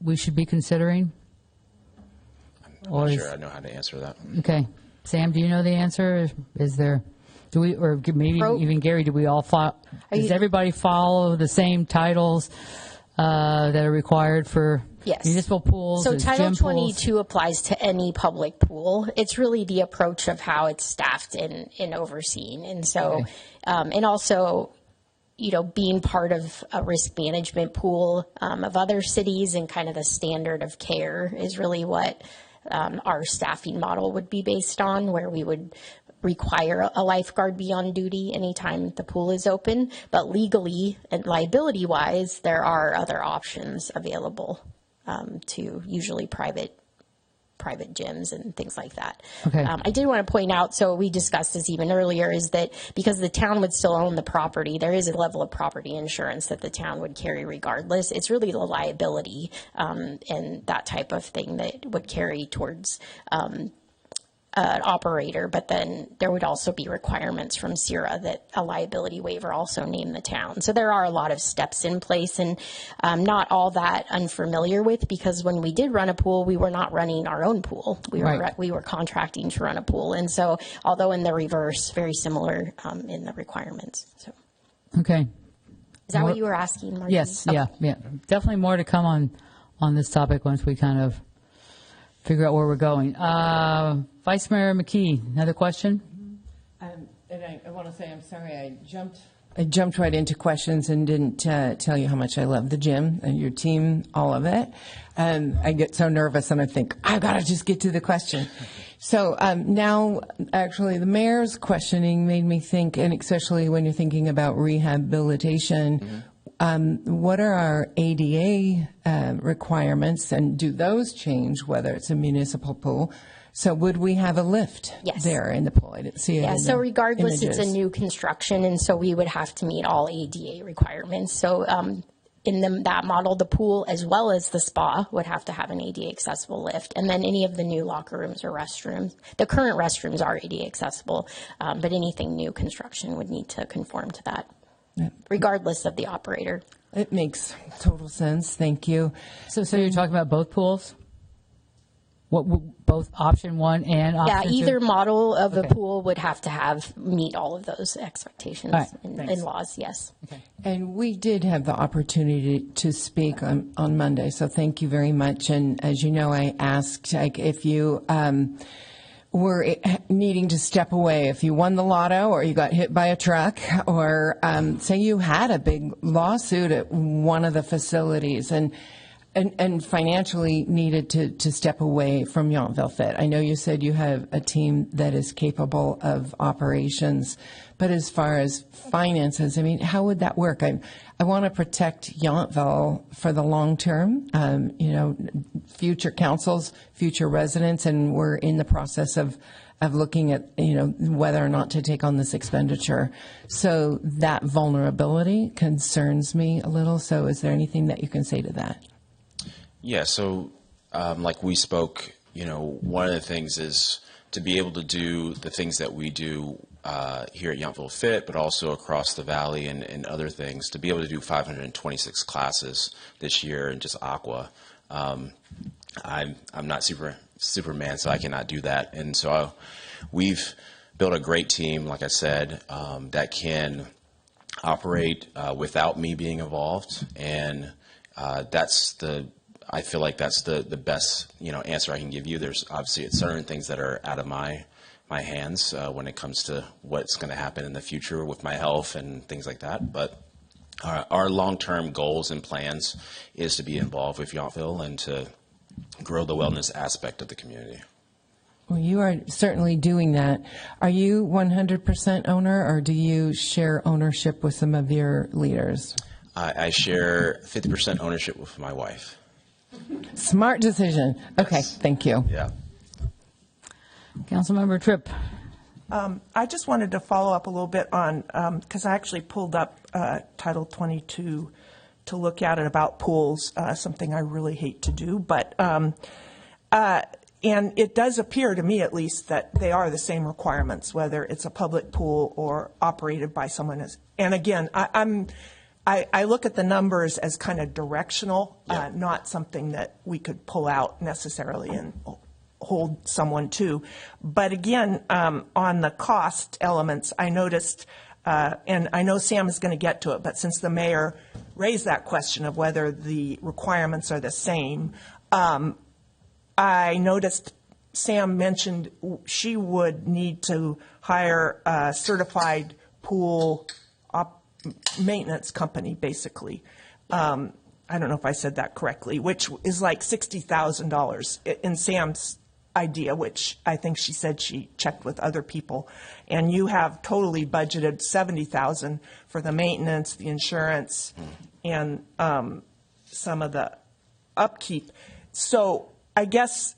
we should be considering? I'm not sure I know how to answer that. Okay. Sam, do you know the answer? Is there, do we, or maybe even Gary, do we all follow, does everybody follow the same titles? that are required for Yes. municipal pools? So as Title gym pools? 22 applies to any public pool. It's really the approach of how it's staffed and overseen. And so, and also, being part of a risk management pool of other cities and kind of the standard of care is really what our staffing model would be based on, where we would require a lifeguard be on duty anytime the pool is open. But legally and liability-wise, there are other options available to usually private gyms and things like that. Okay. I did want to point out, so we discussed this even earlier, is that because the town would still own the property, there is a level of property insurance that the town would carry regardless. It's really the liability and that type of thing that would carry towards an operator, but then there would also be requirements from CIRA that a liability waiver also name the town. So there are a lot of steps in place, and not all that unfamiliar with, because when we did run a pool, we were not running our own pool. We were contracting to run a pool. And so although in the reverse, very similar in the requirements. So Okay. is that what you were asking, Margie? Yes, Okay. yeah. Definitely more to come on this topic once we kind of figure out where we're going. Vice Mayor McKee, another question? And I want to say, I'm sorry, I jumped right into questions and didn't tell you how much I love the gym and your team, all of it. I get so nervous and I think, I've got to just get to the question. So now, actually, the mayor's questioning made me think, and especially when you're thinking about rehabilitation, what are our ADA requirements, and do those change whether it's a municipal pool? So would we have a lift Yes. there in the pool? I didn't see it. Yeah, in so the regardless, it's a images. new construction, and so we would have to meet all ADA requirements. So in that model, the pool as well as the spa would have to have an ADA accessible lift, and then any of the new locker rooms or restrooms. The current restrooms are ADA accessible, but anything new construction would need to conform to that, regardless of the operator. It makes total sense. Thank you. So you're talking about both pools? Both option one and option two? Yeah, either model of the pool would have to meet all of those expectations All right, and laws, yes. And we did have the opportunity to speak on Monday, so thank you very much. And as you know, I asked if you were needing to step away, if you won the lotto or you got hit by a truck, or say you had a big lawsuit at one of the facilities and financially needed to step away from Yountville Fit. I know you said you have a team that is capable of operations, but as far as finances, I mean, how would that work? I want to protect Yountville for the long term, future councils, future residents, and we're in the process of looking at, whether or not to take on this expenditure. So that vulnerability concerns me a little. So is there anything that you can say to that? Yeah, so like we spoke, one of the things is to be able to do the things that we do here at Yountville Fit, but also across the valley and other things, to be able to do 526 classes this year in just aqua. I'm not Superman, so I cannot do that. And so we've built a great team, like I said, that can operate without me being involved. And I feel like that's the best, answer I can give you. There's obviously certain things that are out of my hands when it comes to what's going to happen in the future with my health and things like that. But our long-term goals and plans is to be involved with Yountville and to grow the wellness aspect of the community. Well, you are certainly doing that. Are you 100% owner, or do you share ownership with some of your leaders? I share 50% ownership with my wife. Smart decision. Okay, Yes. thank you. Yeah. Councilmember Tripp. I just wanted to follow up a little bit on, because I actually pulled up Title 22 to look at it about pools, something I really hate to do. But, and it does appear to me at least that they are the same requirements, whether it's a public pool or operated by someone else. And again, I look at the numbers as kind of directional, not something that we could pull out necessarily and hold someone to. But again, on the cost elements, I noticed, and I know Sam is going to get to it, but since the mayor raise that question of whether the requirements are the same. I noticed Sam mentioned she would need to hire a certified pool maintenance company, basically. I don't know if I said that correctly, which is like $60,000 in Sam's idea, which I think she said she checked with other people. And you have totally budgeted $70,000 for the maintenance, the insurance, and some of the upkeep. So I guess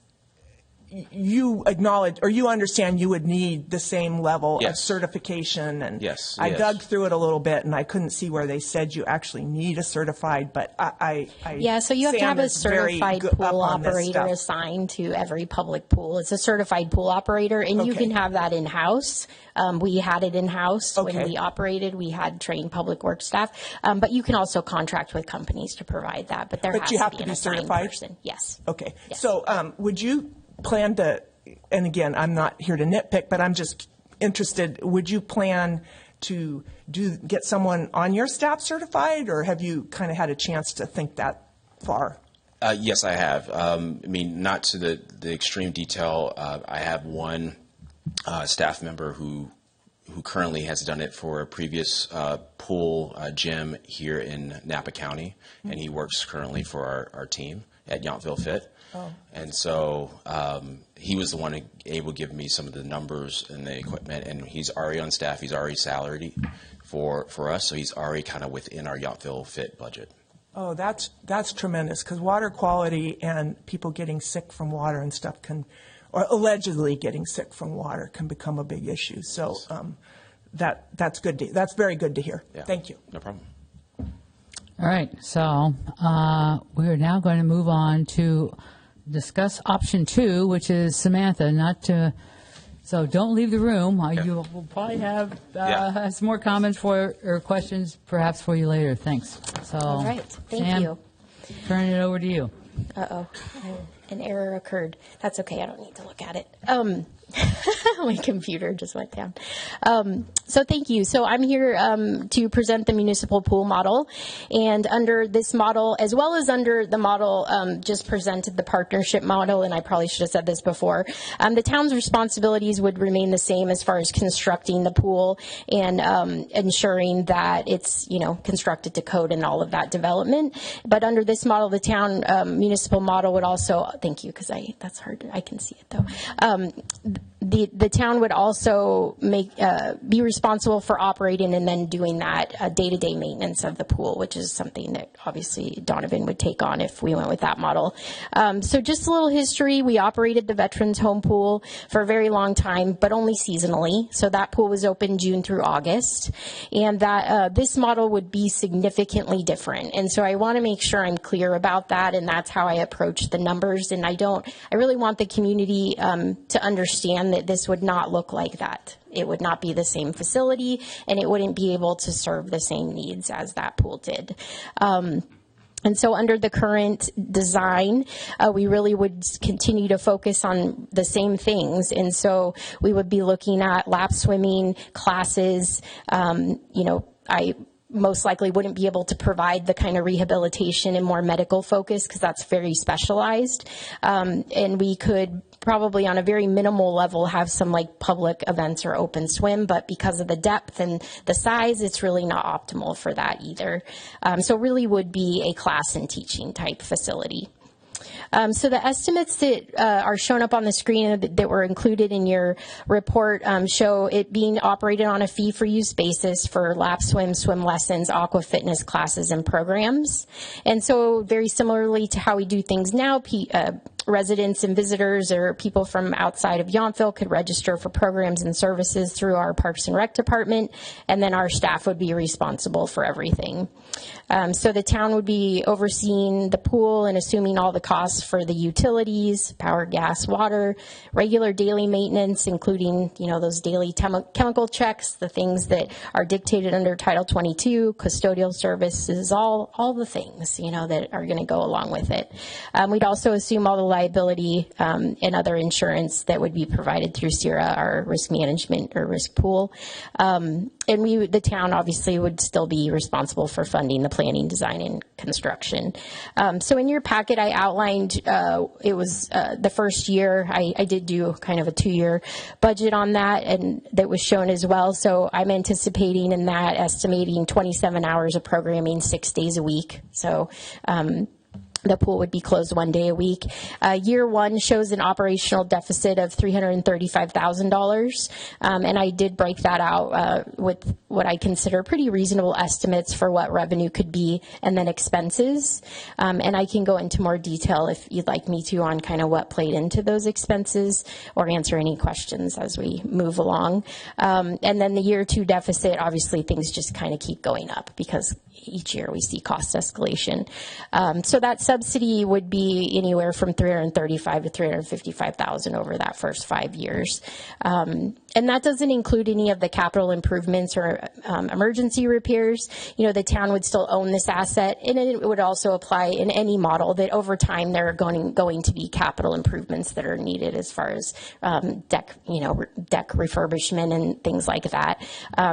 you acknowledge, or you understand you would need the same level of Yes. certification. And Yes, I yes. dug through it a little bit, and I couldn't see where they said you actually need a certified, but Yeah, so you have to Sam have a is very certified good up pool on this operator stuff. assigned to every public pool. It's a certified pool operator, and you Okay. can have that in-house. We had it in-house when Okay. we operated. We had trained public works staff, but you can also contract with companies to provide that. But there But has you have to to be be an assigned certified? person. Yes. Okay. Yes. So would you plan to, and again, I'm not here to nitpick, but I'm just interested, would you plan to get someone on your staff certified, or have you kind of had a chance to think that far? Yes, I have. I mean, not to the extreme detail. I have one staff member who currently has done it for a previous pool gym here in Napa County, and he works currently for our team at Yountville Fit. Oh. And so he was the one able to give me some of the numbers and the equipment, and he's already on staff. He's already salaried for us, so he's already kind of within our Yountville Fit budget. Oh, that's tremendous, because water quality and people getting sick from water and stuff can, or allegedly getting sick from water can become a big issue. So that's good. That's very good to hear. Yeah. Thank you. No problem. All right, so we are now going to move on to discuss option 2, which is Samantha, so don't leave the room. You will probably have some more comments or questions perhaps for you later. Thanks. So, All right. Thank Sam, you. Turning it over to you. Uh-oh. An error occurred. That's okay. I don't need to look at it. My computer just went down. So thank you. So I'm here to present the municipal pool model. And under this model, as well as under the model just presented, the partnership model, and I probably should have said this before, the town's responsibilities would remain the same as far as constructing the pool and ensuring that it's, constructed to code and all of that development. But under this model, the town municipal model would also, thank you, because that's hard. I can see it though. The town would also be responsible for operating and then doing that day-to-day maintenance of the pool, which is something that obviously Donovan would take on if we went with that model. So just a little history. We operated the Veterans Home Pool for a very long time, but only seasonally. So that pool was open June through August, and that this model would be significantly different. And so I want to make sure I'm clear about that, and that's how I approach the numbers. And I really want the community to understand that this would not look like that. It would not be the same facility, and it wouldn't be able to serve the same needs as that pool did. And so under the current design, we really would continue to focus on the same things. And so we would be looking at lap swimming classes. I most likely wouldn't be able to provide the kind of rehabilitation and more medical focus because that's very specialized. And we could probably on a very minimal level have some like public events or open swim, but because of the depth and the size, it's really not optimal for that either. So really would be a class and teaching type facility. So the estimates that are shown up on the screen that were included in your report show it being operated on a fee-for-use basis for lap swim, swim lessons, aqua fitness classes, and programs. And so very similarly to how we do things now, residents and visitors or people from outside of Yountville could register for programs and services through our Parks and Rec department, and then our staff would be responsible for everything. So the town would be overseeing the pool and assuming all the costs for the utilities, power, gas, water, regular daily maintenance, including, those daily chemical checks, the things that are dictated under Title 22, custodial services, all the things, that are going to go along with it. We'd also assume all the liability and other insurance that would be provided through CIRA, our risk management or risk pool. And the town obviously would still be responsible for funding the planning, design, and construction. So in your packet, I outlined, it was the first year. I did do kind of a 2-year budget on that, and that was shown as well. So I'm anticipating in that estimating 27 hours of programming 6 days a week. So the pool would be closed 1 day a week. Year one shows an operational deficit of $335,000. And I did break that out with what I consider pretty reasonable estimates for what revenue could be and then expenses. And I can go into more detail if you'd like me to on kind of what played into those expenses or answer any questions as we move along. And then the year two deficit, obviously things just kind of keep going up because each year we see cost escalation. So that subsidy would be anywhere from $335,000 to $355,000 over that first 5 years. And that doesn't include any of the capital improvements or emergency repairs. You know, the town would still own this asset, and it would also apply in any model that over time there are going to be capital improvements that are needed as far as deck refurbishment and things like that.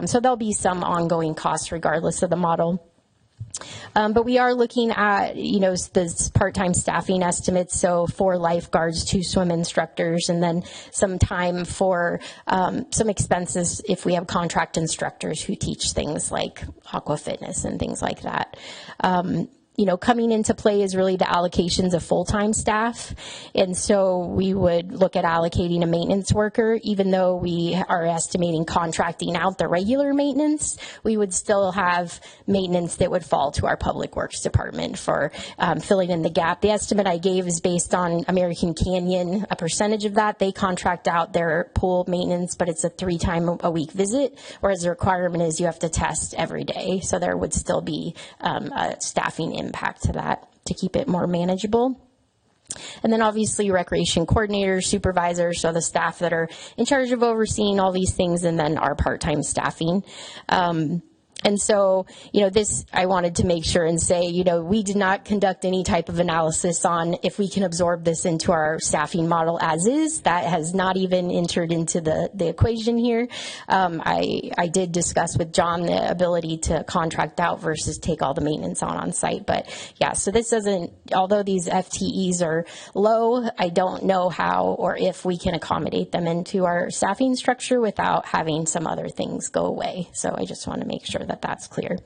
So there'll be some ongoing costs regardless of the model. But we are looking at, the part-time staffing estimates. So 4 lifeguards, 2 swim instructors, and then some time for some expenses if we have contract instructors who teach things like aqua fitness and things like that. Coming into play is really the allocations of full-time staff. And so we would look at allocating a maintenance worker, even though we are estimating contracting out the regular maintenance, we would still have maintenance that would fall to our public works department for filling in the gap. The estimate I gave is based on American Canyon, a percentage of that. They contract out their pool maintenance, but it's a 3-time-a-week visit, whereas the requirement is you have to test every day. So there would still be a staffing impact to that to keep it more manageable. And then obviously recreation coordinators, supervisors, so the staff that are in charge of overseeing all these things, and then our part-time staffing. And so, this, I wanted to make sure and say, we did not conduct any type of analysis on if we can absorb this into our staffing model as is. That has not even entered into the equation here. I did discuss with John the ability to contract out versus take all the maintenance on site. But yeah, so this doesn't, although these FTEs are low, I don't know how or if we can accommodate them into our staffing structure without having some other things go away. So I just want to make sure that that's clear.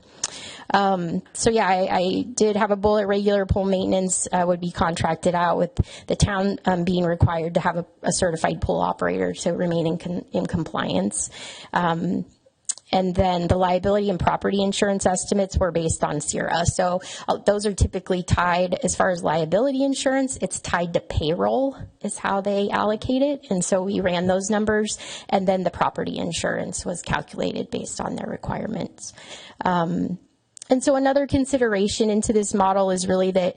I did have a bullet. Regular pool maintenance would be contracted out, with the town being required to have a certified pool operator to remain in compliance. And then the liability and property insurance estimates were based on CIRA. So those are typically tied, as far as liability insurance, it's tied to payroll is how they allocate it. And so we ran those numbers, and then the property insurance was calculated based on their requirements. And so another consideration into this model is really that,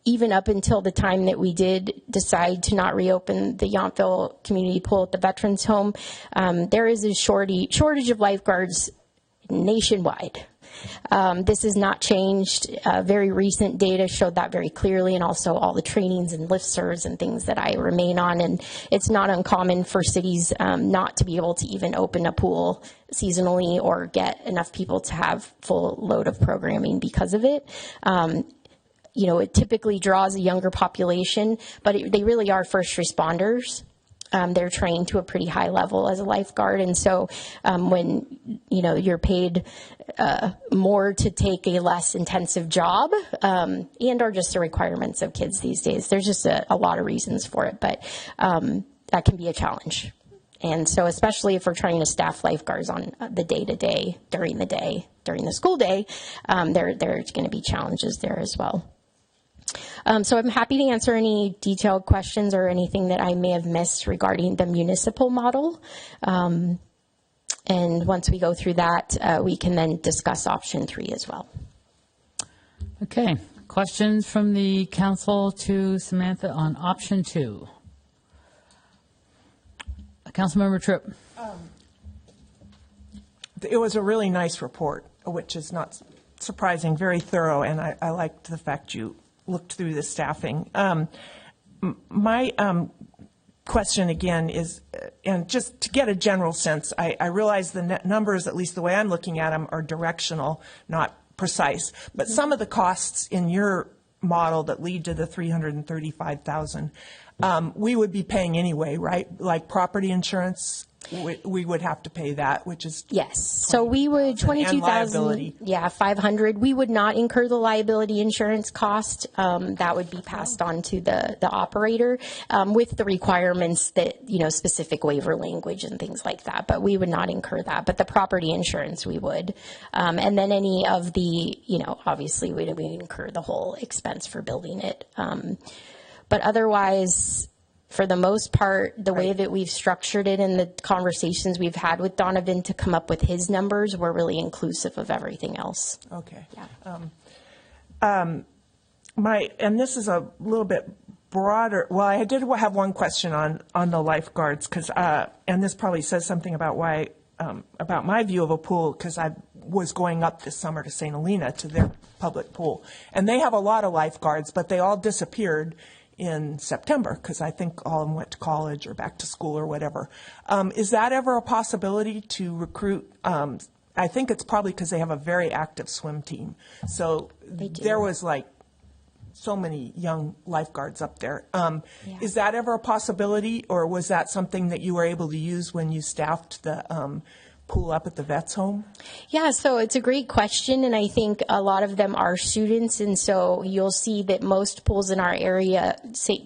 even up until the time that we did decide to not reopen the Yountville community pool at the Veterans Home, there is a shortage of lifeguards nationwide. This has not changed. Very recent data showed that very clearly, and also all the trainings and listservs and things that I remain on. And it's not uncommon for cities not to be able to even open a pool seasonally or get enough people to have full load of programming because of it. It typically draws a younger population, but they really are first responders. They're trained to a pretty high level as a lifeguard. And so when, you're paid more to take a less intensive job and or just the requirements of kids these days, there's just a lot of reasons for it, but that can be a challenge. And so especially if we're trying to staff lifeguards on the day-to-day, during the school day, there's going to be challenges there as well. So I'm happy to answer any detailed questions or anything that I may have missed regarding the municipal model. And once we go through that, we can then discuss option 3 as well. Okay. Questions from the council to Samantha on option 2? Councilmember Tripp. It was a really nice report, which is not surprising, very thorough, and I liked the fact you looked through the staffing. My question again is, and just to get a general sense, I realize the net numbers, at least the way I'm looking at them, are directional, not precise. But some of the costs in your model that lead to the $335,000, we would be paying anyway, right? Like property insurance, we would have to pay that, which is Yes. So we would, 22,000, yeah, 500. We would not incur the liability insurance cost. That would be passed on to the operator with the requirements that, specific waiver language and things like that. But we would not incur that. But the property insurance we would. And then any of the, obviously we incur the whole expense for building it. But otherwise, for the most part, the way that we've structured it and the conversations we've had with Donovan to come up with his numbers, we're really inclusive of everything else. Okay. Yeah. And this is a little bit broader. Well, I did have one question on the lifeguards, because and this probably says something about why about my view of a pool, because I was going up this summer to St. Helena to their public pool, and they have a lot of lifeguards, but they all disappeared in September because I think all of them went to college or back to school or whatever. Is that ever a possibility to recruit? I think it's probably because they have a very active swim team. So there was like so many young lifeguards up there. Is that ever a possibility, or was that something that you were able to use when you staffed the pool up at the Vets home? Yeah, so it's a great question, and I think a lot of them are students, and so you'll see that most pools in our area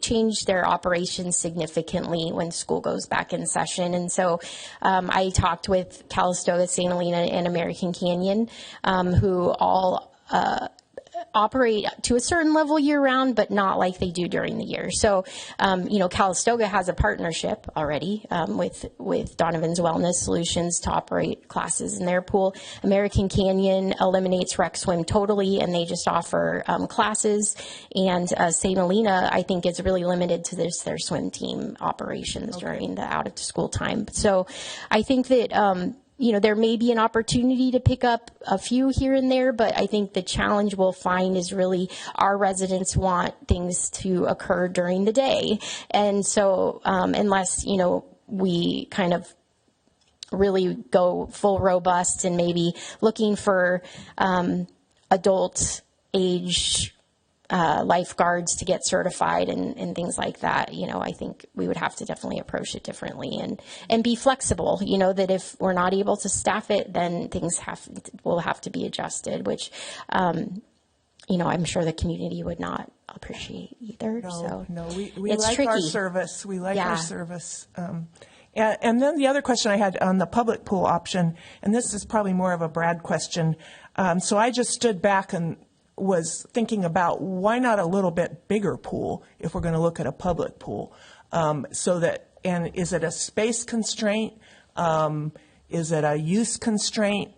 change their operations significantly when school goes back in session. And so I talked with Calistoga, St. Helena, and American Canyon, who all operate to a certain level year-round, but not like they do during the year. So, Calistoga has a partnership already with Donovan's Wellness Solutions to operate classes in their pool. American Canyon eliminates rec swim totally, and they just offer classes. And St. Helena, I think, is really limited to their swim team operations during the out-of-school time. So I think that there may be an opportunity to pick up a few here and there, but I think the challenge we'll find is really our residents want things to occur during the day. And so unless, we kind of really go full robust and maybe looking for adult age lifeguards to get certified and things like that, I think we would have to definitely approach it differently and be flexible, that if we're not able to staff it, then things will have to be adjusted, which, I'm sure the community would not appreciate either. No, we it's like tricky. our service. We like our service. And then the other question I had on the public pool option, and this is probably more of a Brad question. So I just stood back and was thinking about why not a little bit bigger pool if we're going to look at a public pool. And is it a space constraint? Is it a use constraint?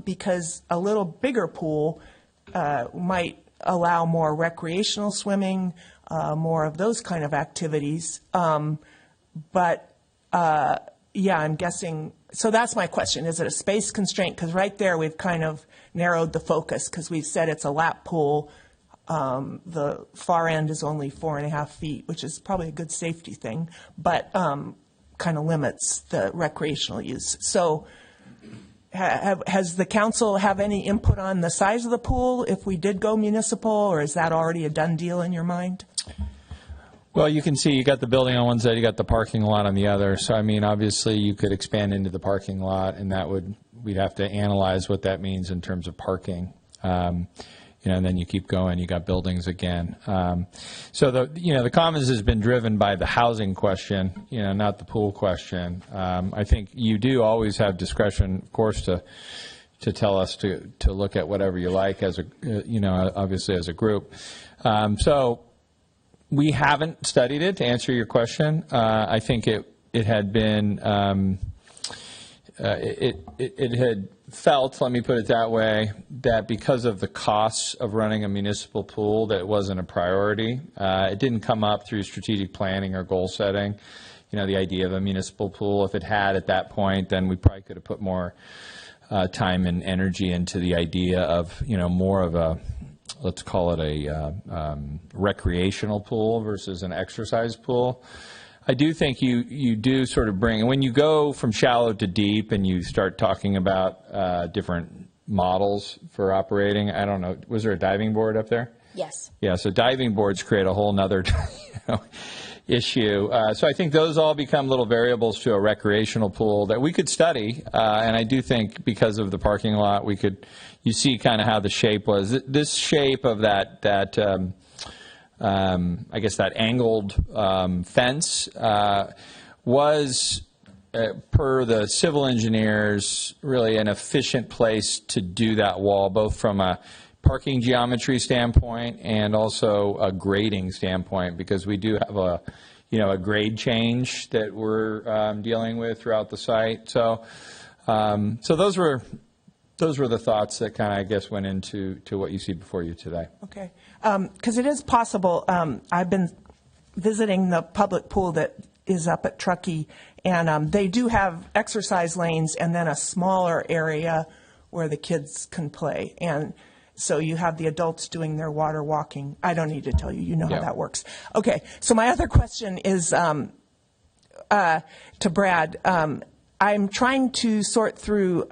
Because a little bigger pool might allow more recreational swimming, more of those kind of activities. I'm guessing. So that's my question. Is it a space constraint? Because right there we've kind of narrowed the focus because we've said it's a lap pool. The far end is only 4.5 feet, which is probably a good safety thing, but kind of limits the recreational use. So has the council have any input on the size of the pool if we did go municipal, or is that already a done deal in your mind? Well, you can see you got the building on one side, you got the parking lot on the other. So, obviously you could expand into the parking lot, and we'd have to analyze what that means in terms of parking. And then you keep going, you got buildings again. So the Commons has been driven by the housing question, not the pool question. I think you do always have discretion, of course, to tell us to look at whatever you like as obviously as a group. So we haven't studied it, to answer your question. I think it had been it had felt, let me put it that way, that because of the costs of running a municipal pool, that it wasn't a priority. It didn't come up through strategic planning or goal setting. The idea of a municipal pool, if it had at that point, then we probably could have put more time and energy into the idea of more of let's call it a recreational pool versus an exercise pool. I do think you do sort of bring, when you go from shallow to deep and you start talking about different models for operating, I don't know, was there a diving board up there? Yes. Yeah, so diving boards create a whole nother issue. So I think those all become little variables to a recreational pool that we could study. And I do think because of the parking lot, you see kind of how the shape was. This shape of that I guess that angled fence was, per the civil engineers, really an efficient place to do that wall, both from a parking geometry standpoint and also a grading standpoint, because we do have a grade change that we're dealing with throughout the site. So those were the thoughts that kind of, I guess, went into what you see before you today. Okay. Because it is possible, I've been visiting the public pool that is up at Truckee, and they do have exercise lanes and then a smaller area where the kids can play. And so you have the adults doing their water walking. I don't need to tell you, you know how that works. Okay, so my other question is to Brad. I'm trying to sort through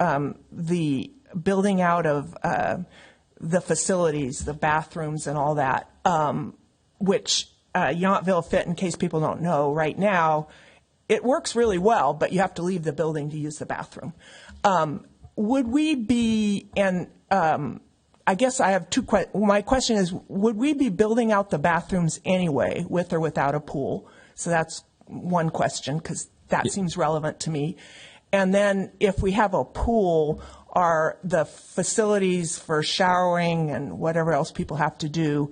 the building out of the facilities, the bathrooms and all that, which Yountville Fit, in case people don't know, right now, it works really well, but you have to leave the building to use the bathroom. Would we be, and I guess I have two questions. My question is, would we be building out the bathrooms anyway, with or without a pool? So that's one question, because that seems relevant to me. And then if we have a pool, are the facilities for showering and whatever else people have to do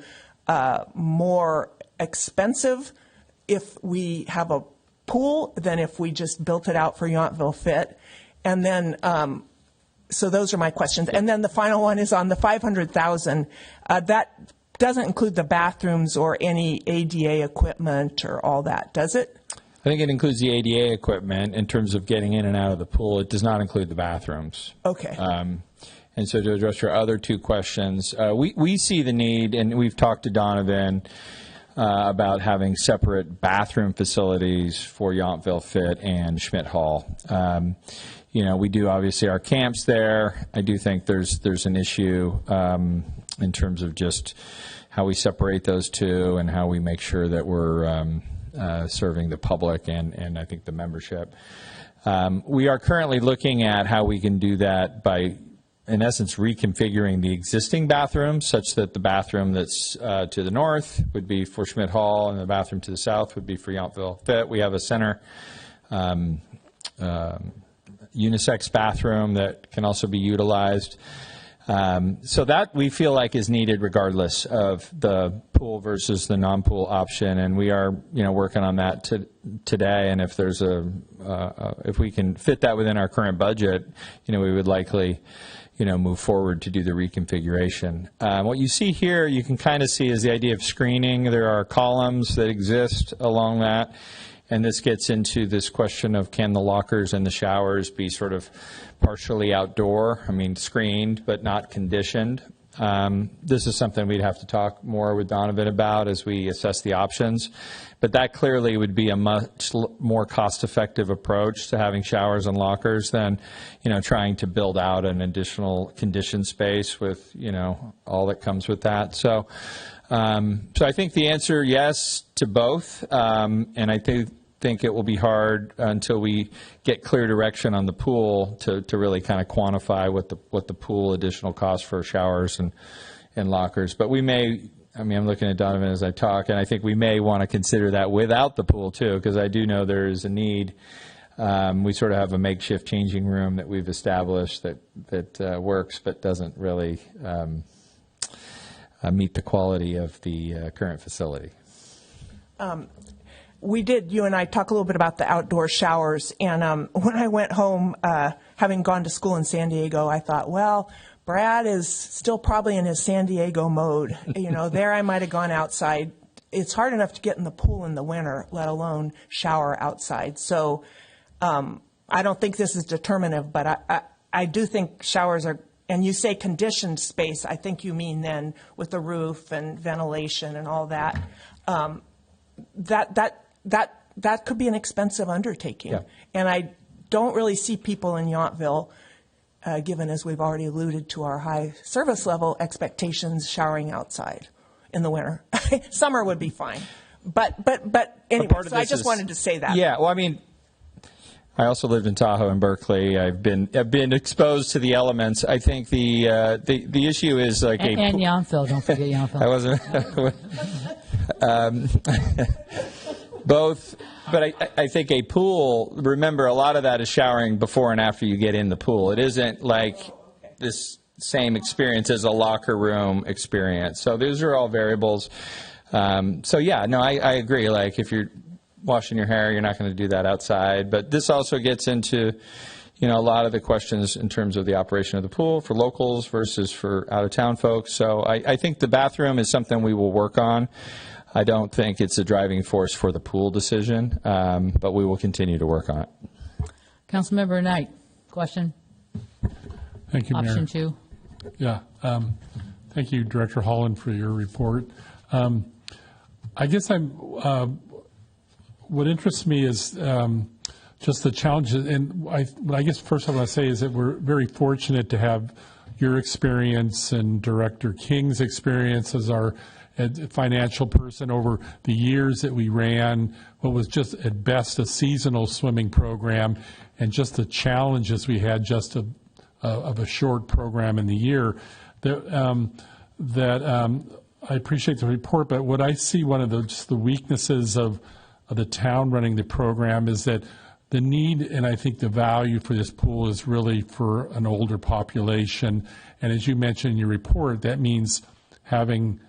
more expensive if we have a pool than if we just built it out for Yountville Fit? And then so those are my questions. And then the final one is on the $500,000. That doesn't include the bathrooms or any ADA equipment or all that, does it? I think it includes the ADA equipment in terms of getting in and out of the pool. It does not include the bathrooms. Okay. And so to address your other two questions, we see the need, and we've talked to Donovan about having separate bathroom facilities for Yountville Fit and Schmidt Hall. We do obviously our camps there. I do think there's an issue in terms of just how we separate those two and how we make sure that we're serving the public and I think the membership. We are currently looking at how we can do that by, in essence, reconfiguring the existing bathrooms such that the bathroom that's to the north would be for Schmidt Hall and the bathroom to the south would be for Yountville Fit. We have a center unisex bathroom that can also be utilized. So that we feel like is needed regardless of the pool versus the non-pool option, and we are working on that today. And if there's if we can fit that within our current budget, we would likely move forward to do the reconfiguration. What you see here, you can kind of see is the idea of screening. There are columns that exist along that. And this gets into this question of, can the lockers and the showers be sort of partially outdoor, screened but not conditioned? This is something we'd have to talk more with Donovan about as we assess the options. But that clearly would be a much more cost-effective approach to having showers and lockers than, trying to build out an additional conditioned space with, all that comes with that. So I think the answer, yes, to both, and I think it will be hard until we get clear direction on the pool to really kind of quantify what the pool additional cost for showers and lockers. But we may, I'm looking at Donovan as I talk, and I think we may want to consider that without the pool too, because I do know there is a need. We sort of have a makeshift changing room that we've established that works but doesn't really meet the quality of the current facility. We did, you and I, talk a little bit about the outdoor showers. And when I went home, having gone to school in San Diego, I thought, well, Brad is still probably in his San Diego mode. There I might have gone outside. It's hard enough to get in the pool in the winter, let alone shower outside. So I don't think this is determinative, but I do think showers are and you say conditioned space, I think you mean then with the roof and ventilation and all that. That could be an expensive undertaking. Yeah. And I don't really see people in Yountville, given as we've already alluded to our high service level expectations, showering outside in the winter. Summer would be fine. But anyway, part of so I this just is- wanted to say that. Yeah, well, I mean, I also lived in Tahoe and Berkeley. I've been exposed to the elements. I think the issue is like And Yountville, don't forget Yountville. I wasn't. Both, but I think a pool. Remember, a lot of that is showering before and after you get in the pool. It isn't like this same experience as a locker room experience. So those are all variables. So yeah, no, I agree. Like if you're washing your hair, you're not going to do that outside. But this also gets into, a lot of the questions in terms of the operation of the pool for locals versus for out-of-town folks. So I think the bathroom is something we will work on. I don't think it's a driving force for the pool decision, but we will continue to work on it. Councilmember Knight, question? Thank you, Mayor. Option 2. Yeah. Thank you, Director Holland, for your report. I guess what interests me is just the challenges. And what I guess first I want to say is that we're very fortunate to have your experience and Director King's experience as our financial person over the years that we ran what was just at best a seasonal swimming program, and just the challenges we had just of a short program in the year. I appreciate the report, but what I see one of the weaknesses of the town running the program is that the need and I think the value for this pool is really for an older population. And as you mentioned in your report, that means having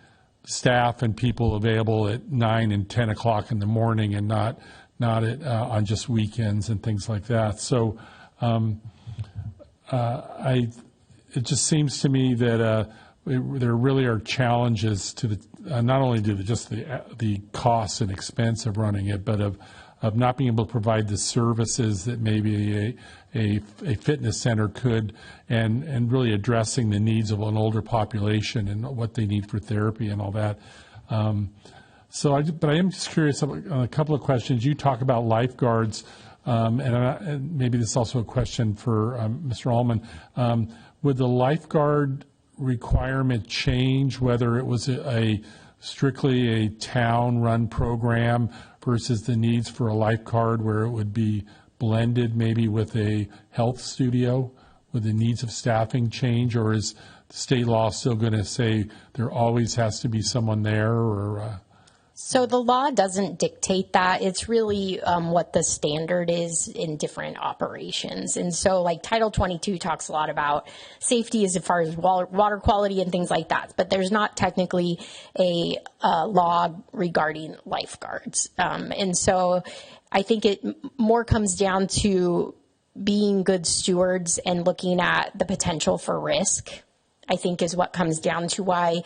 staff and people available at 9 and 10 o'clock in the morning and not on just weekends and things like that. So it just seems to me that there really are challenges to the not only to just the costs and expense of running it, but of not being able to provide the services that maybe a fitness center could, and really addressing the needs of an older population and what they need for therapy and all that. But I am just curious on a couple of questions. You talk about lifeguards, and maybe this is also a question for Mr. Allman. Would the lifeguard requirement change whether it was strictly a town-run program versus the needs for a lifeguard where it would be blended maybe with a health studio? Would the needs of staffing change, or is the state law still going to say there always has to be someone there? Or So the law doesn't dictate that. It's really what the standard is in different operations. And so like Title 22 talks a lot about safety as far as water quality and things like that. But there's not technically a law regarding lifeguards. And so I think it more comes down to being good stewards and looking at the potential for risk, I think, is what comes down to why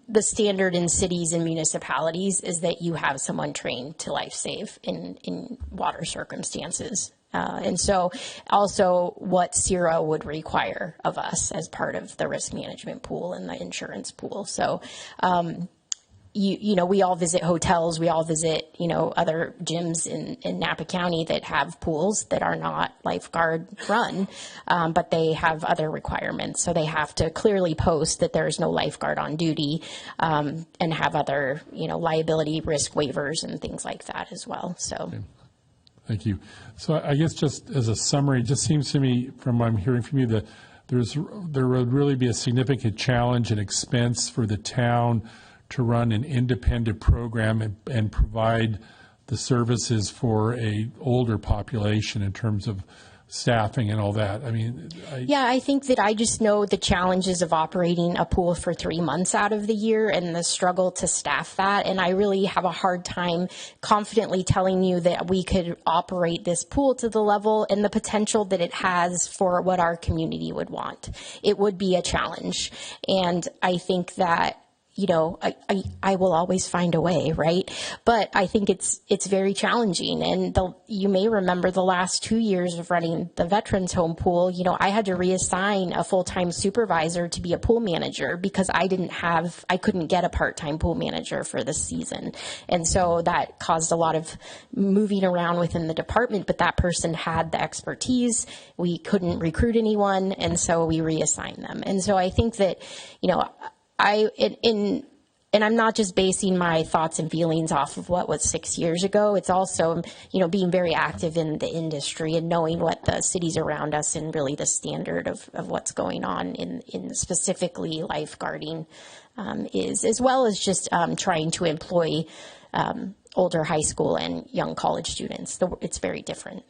the standard in cities and municipalities is that you have someone trained to life save in water circumstances. And so also what CIRA would require of us as part of the risk management pool and the insurance pool. So, we all visit hotels, we all visit, other gyms in Napa County that have pools that are not lifeguard run, but they have other requirements. So they have to clearly post that there is no lifeguard on duty, and have other, liability risk waivers and things like that as well. So. Okay. Thank you. So I guess just as a summary, it just seems to me from what I'm hearing from you that there would really be a significant challenge and expense for the town to run an independent program and provide the services for a older population in terms of staffing and all that. I mean, I think that I just know the challenges of operating a pool for 3 months out of the year and the struggle to staff that. And I really have a hard time confidently telling you that we could operate this pool to the level and the potential that it has for what our community would want. It would be a challenge. And I think that I will always find a way, right? But I think it's very challenging. And you may remember the last 2 years of running the Veterans Home Pool, I had to reassign a full-time supervisor to be a pool manager because I couldn't get a part-time pool manager for this season. And so that caused a lot of moving around within the department, but that person had the expertise. We couldn't recruit anyone, and so we reassigned them. And so I think that, and I'm not just basing my thoughts and feelings off of what was 6 years ago. It's also, being very active in the industry and knowing what the cities around us and really the standard of what's going on in specifically lifeguarding is, as well as just trying to employ older high school and young college students. It's very different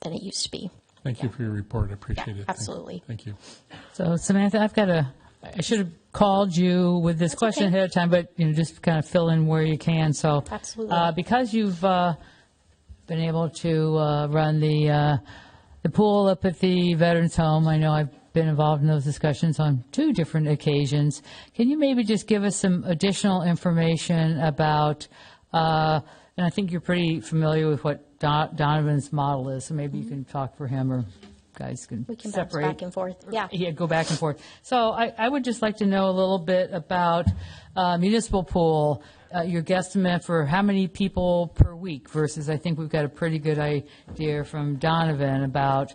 than it used to be. Thank you for your report. I appreciate it. Absolutely. Thank you. So Samantha, I should have called you with this question okay. ahead of time, but just kind of fill in where you can. So, Absolutely. Because you've been able to run the pool up at the Veterans Home, I know I've been involved in those discussions on 2 different occasions. Can you maybe just give us some additional information about? And I think you're pretty familiar with what Donovan's model is, so maybe you can talk for him or. Guys can We can separate. bounce back and forth. Yeah. Go back and forth. So I would just like to know a little bit about municipal pool, your guesstimate for how many people per week versus I think we've got a pretty good idea from Donovan about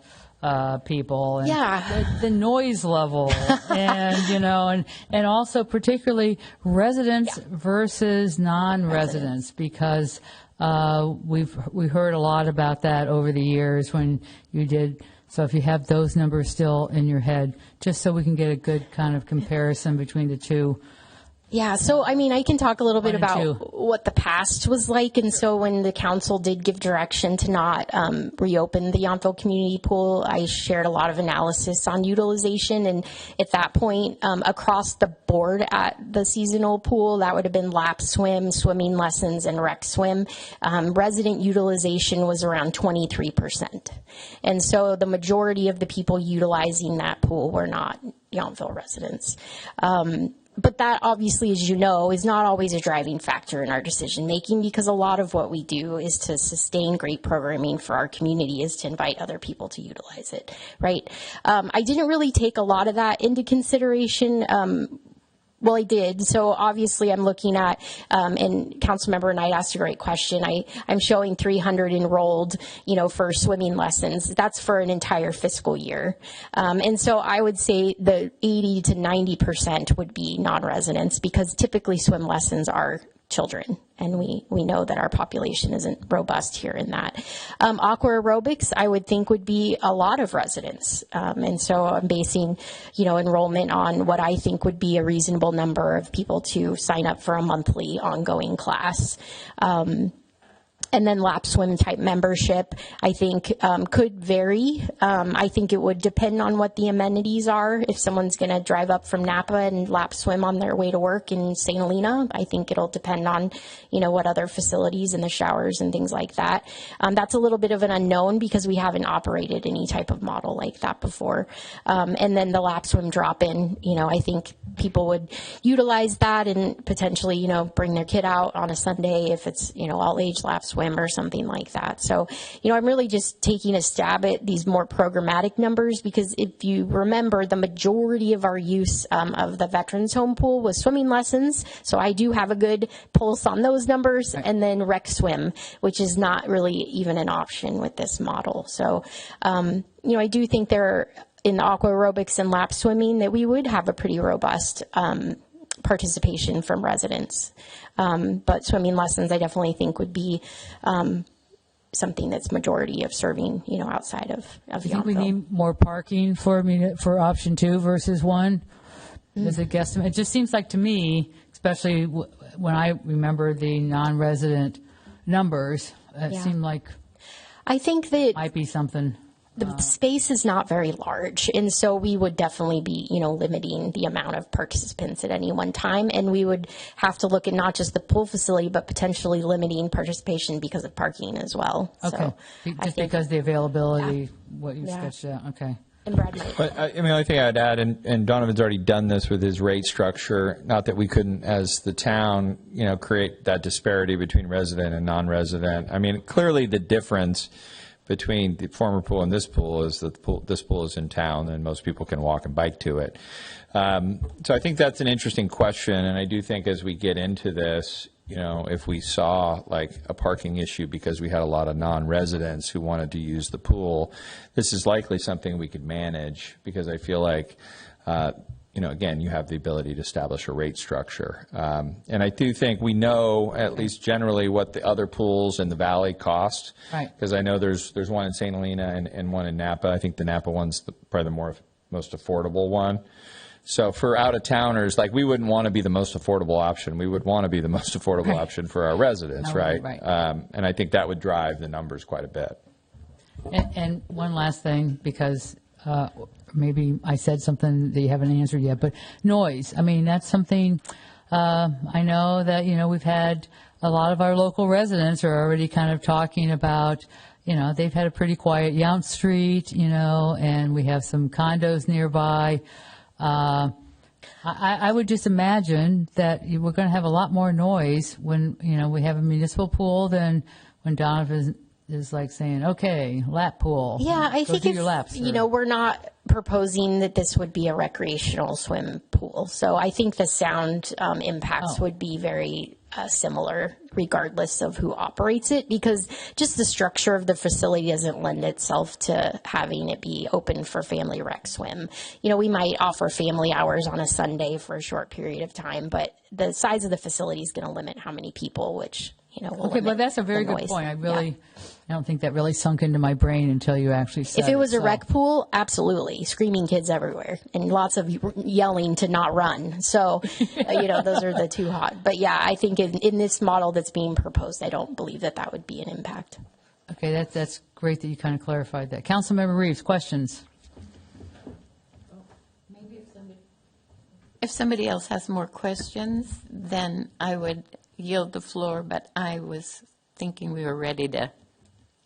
people and the noise level and, and also particularly residents versus non-residents because we heard a lot about that over the years when you did. So if you have those numbers still in your head, just so we can get a good kind of comparison between the two. Yeah, so I can talk a little bit 1 and 2. about what the past was like. And so when the council did give direction to not reopen the Yountville Community Pool, I shared a lot of analysis on utilization. And at that point, across the board at the seasonal pool, that would have been lap swim, swimming lessons, and rec swim. Resident utilization was around 23%. And so the majority of the people utilizing that pool were not Yountville residents. But that obviously, as you know, is not always a driving factor in our decision making because a lot of what we do is to sustain great programming for our community is to invite other people to utilize it, right? I didn't really take a lot of that into consideration. Well, I did. So obviously I'm looking at, and Councilmember Knight asked a great question. I'm showing 300 enrolled, for swimming lessons. That's for an entire fiscal year. And so I would say the 80 to 90% would be non-residents because typically swim lessons are children, and we know that our population isn't robust here in that. Aqua aerobics, I would think, would be a lot of residents, and so I'm basing, enrollment on what I think would be a reasonable number of people to sign up for a monthly ongoing class. And then lap swim type membership, I think, could vary. I think it would depend on what the amenities are. If someone's going to drive up from Napa and lap swim on their way to work in St. Helena, I think it'll depend on, what other facilities and the showers and things like that. That's a little bit of an unknown because we haven't operated any type of model like that before. And then the lap swim drop-in, I think people would utilize that and potentially, bring their kid out on a Sunday if it's, all age lap swim or something like that. So, I'm really just taking a stab at these more programmatic numbers because if you remember, the majority of our use of the Veterans Home Pool was swimming lessons. So I do have a good pulse on those numbers. Right. And then rec swim, which is not really even an option with this model. So, I do think there in the aqua aerobics and lap swimming that we would have a pretty robust participation from residents. But swimming lessons, I definitely think would be something that's majority of serving, outside of Yountville. Do you think we need more parking for option 2 versus 1? As a guesstimate, it just seems like to me, especially when I remember the non-resident numbers, it seemed like I think that might be something. The space is not very large, and so we would definitely be, limiting the amount of participants at any one time, and we would have to look at not just the pool facility, but potentially limiting participation because of parking as well. Okay, So just because the availability, what you sketched out, okay. And Brad might. But I mean, the only thing I'd add, and Donovan's already done this with his rate structure, not that we couldn't, as the town, create that disparity between resident and non-resident. I mean, clearly the difference between the former pool and this pool is that this pool is in town and most people can walk and bike to it. So I think that's an interesting question, and I do think as we get into this, if we saw like a parking issue because we had a lot of non-residents who wanted to use the pool, this is likely something we could manage, because I feel like, again, you have the ability to establish a rate structure. And I do think we know, at least generally, what the other pools in the valley cost. Right. Because I know there's one in St. Helena and one in Napa. I think the Napa one's probably the most affordable one. So for out-of-towners, like, we wouldn't want to be the most affordable option. We would want to be the most affordable option for our residents, right? And I think that would drive the numbers quite a bit. And one last thing, because maybe I said something that you haven't answered yet, but noise. I mean, that's something I know that, we've had a lot of our local residents are already kind of talking about, they've had a pretty quiet Yount Street, and we have some condos nearby. I would just imagine that we're going to have a lot more noise when, we have a municipal pool than when Donovan is like saying, okay, lap pool. Yeah, I think do your laps, we're not proposing that this would be a recreational swim pool. So I think the sound impacts would be very similar regardless of who operates it, because just the structure of the facility doesn't lend itself to having it be open for family rec swim. We might offer family hours on a Sunday for a short period of time, but the size of the facility is going to limit how many people, which will okay, but that's a very good point. I don't think that really sunk into my brain until you actually said it. If it was a rec pool, absolutely. Screaming kids everywhere and lots of yelling to not run. So, those are the two hot. But yeah, I think in this model that's being proposed, I don't believe that would be an impact. Okay, that's great that you kind of clarified that. Councilmember Reeves, questions? If somebody else has more questions, then I would yield the floor, but I was thinking we were ready to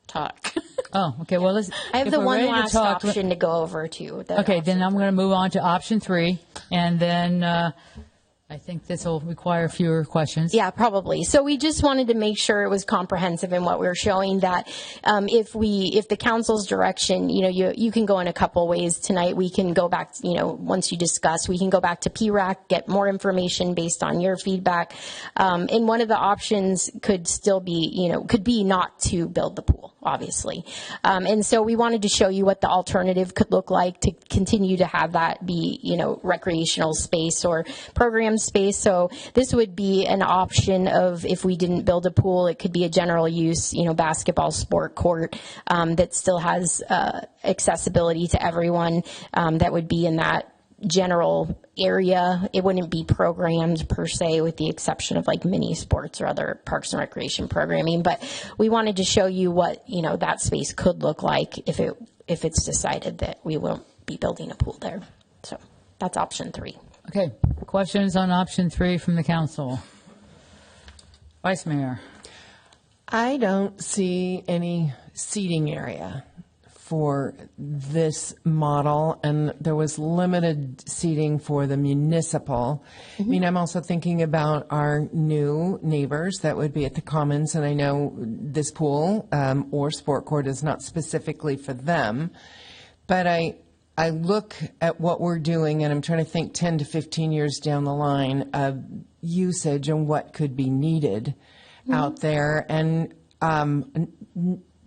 talk. Oh, okay. Well, I have the one last option to go over too. Okay, then I'm going to move on to option 3, and then I think this will require fewer questions. Yeah, probably. So we just wanted to make sure it was comprehensive in what we were showing, that if the council's direction, you can go in a couple ways tonight. We can go back, once you discuss, we can go back to PRAC, get more information based on your feedback. And one of the options could still be, could be not to build the pool, obviously. And so we wanted to show you what the alternative could look like to continue to have that be, recreational space or program space. So this would be an option of, if we didn't build a pool, it could be a general use, basketball sport court that still has accessibility to everyone, that would be in that general area. It wouldn't be programmed per se, with the exception of like mini sports or other parks and recreation programming. But we wanted to show you what, that space could look like if it's decided that we won't be building a pool there. So that's option 3. Okay, questions on option 3 from the council? Vice Mayor. I don't see any seating area for this model, and there was limited seating for the municipal. I mean, I'm also thinking about our new neighbors that would be at the Commons, and I know this pool or sport court is not specifically for them, but I look at what we're doing, and I'm trying to think 10 to 15 years down the line of usage and what could be needed out there, and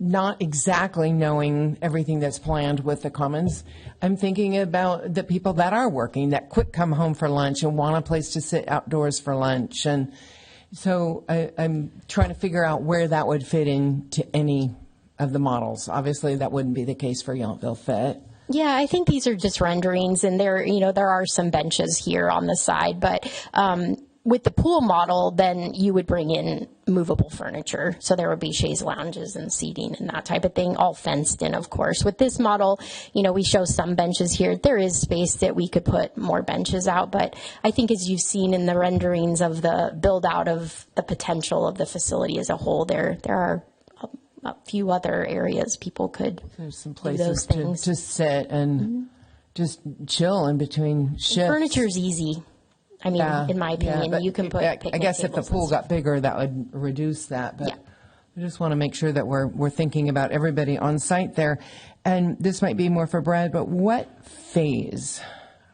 not exactly knowing everything that's planned with the Commons. I'm thinking about the people that are working, that quick come home for lunch and want a place to sit outdoors for lunch. And so I'm trying to figure out where that would fit into any of the models. Obviously, that wouldn't be the case for Yountville Fit. Yeah, I think these are just renderings, and there are some benches here on the side, but with the pool model, then you would bring in movable furniture. So there would be chaise lounges and seating and that type of thing, all fenced in, of course. With this model, we show some benches here. There is space that we could put more benches out, but I think as you've seen in the renderings of the build out of the potential of the facility as a whole, there are a few other areas people could There's some do places those to, things. to sit and just chill in between shifts. Furniture's easy. I mean, Yeah, in my yeah, opinion, but you can put I picnic guess if the tables and pool stuff. got bigger, that would reduce that. But Yeah. I just want to make sure that we're thinking about everybody on site there. And this might be more for Brad, but what phase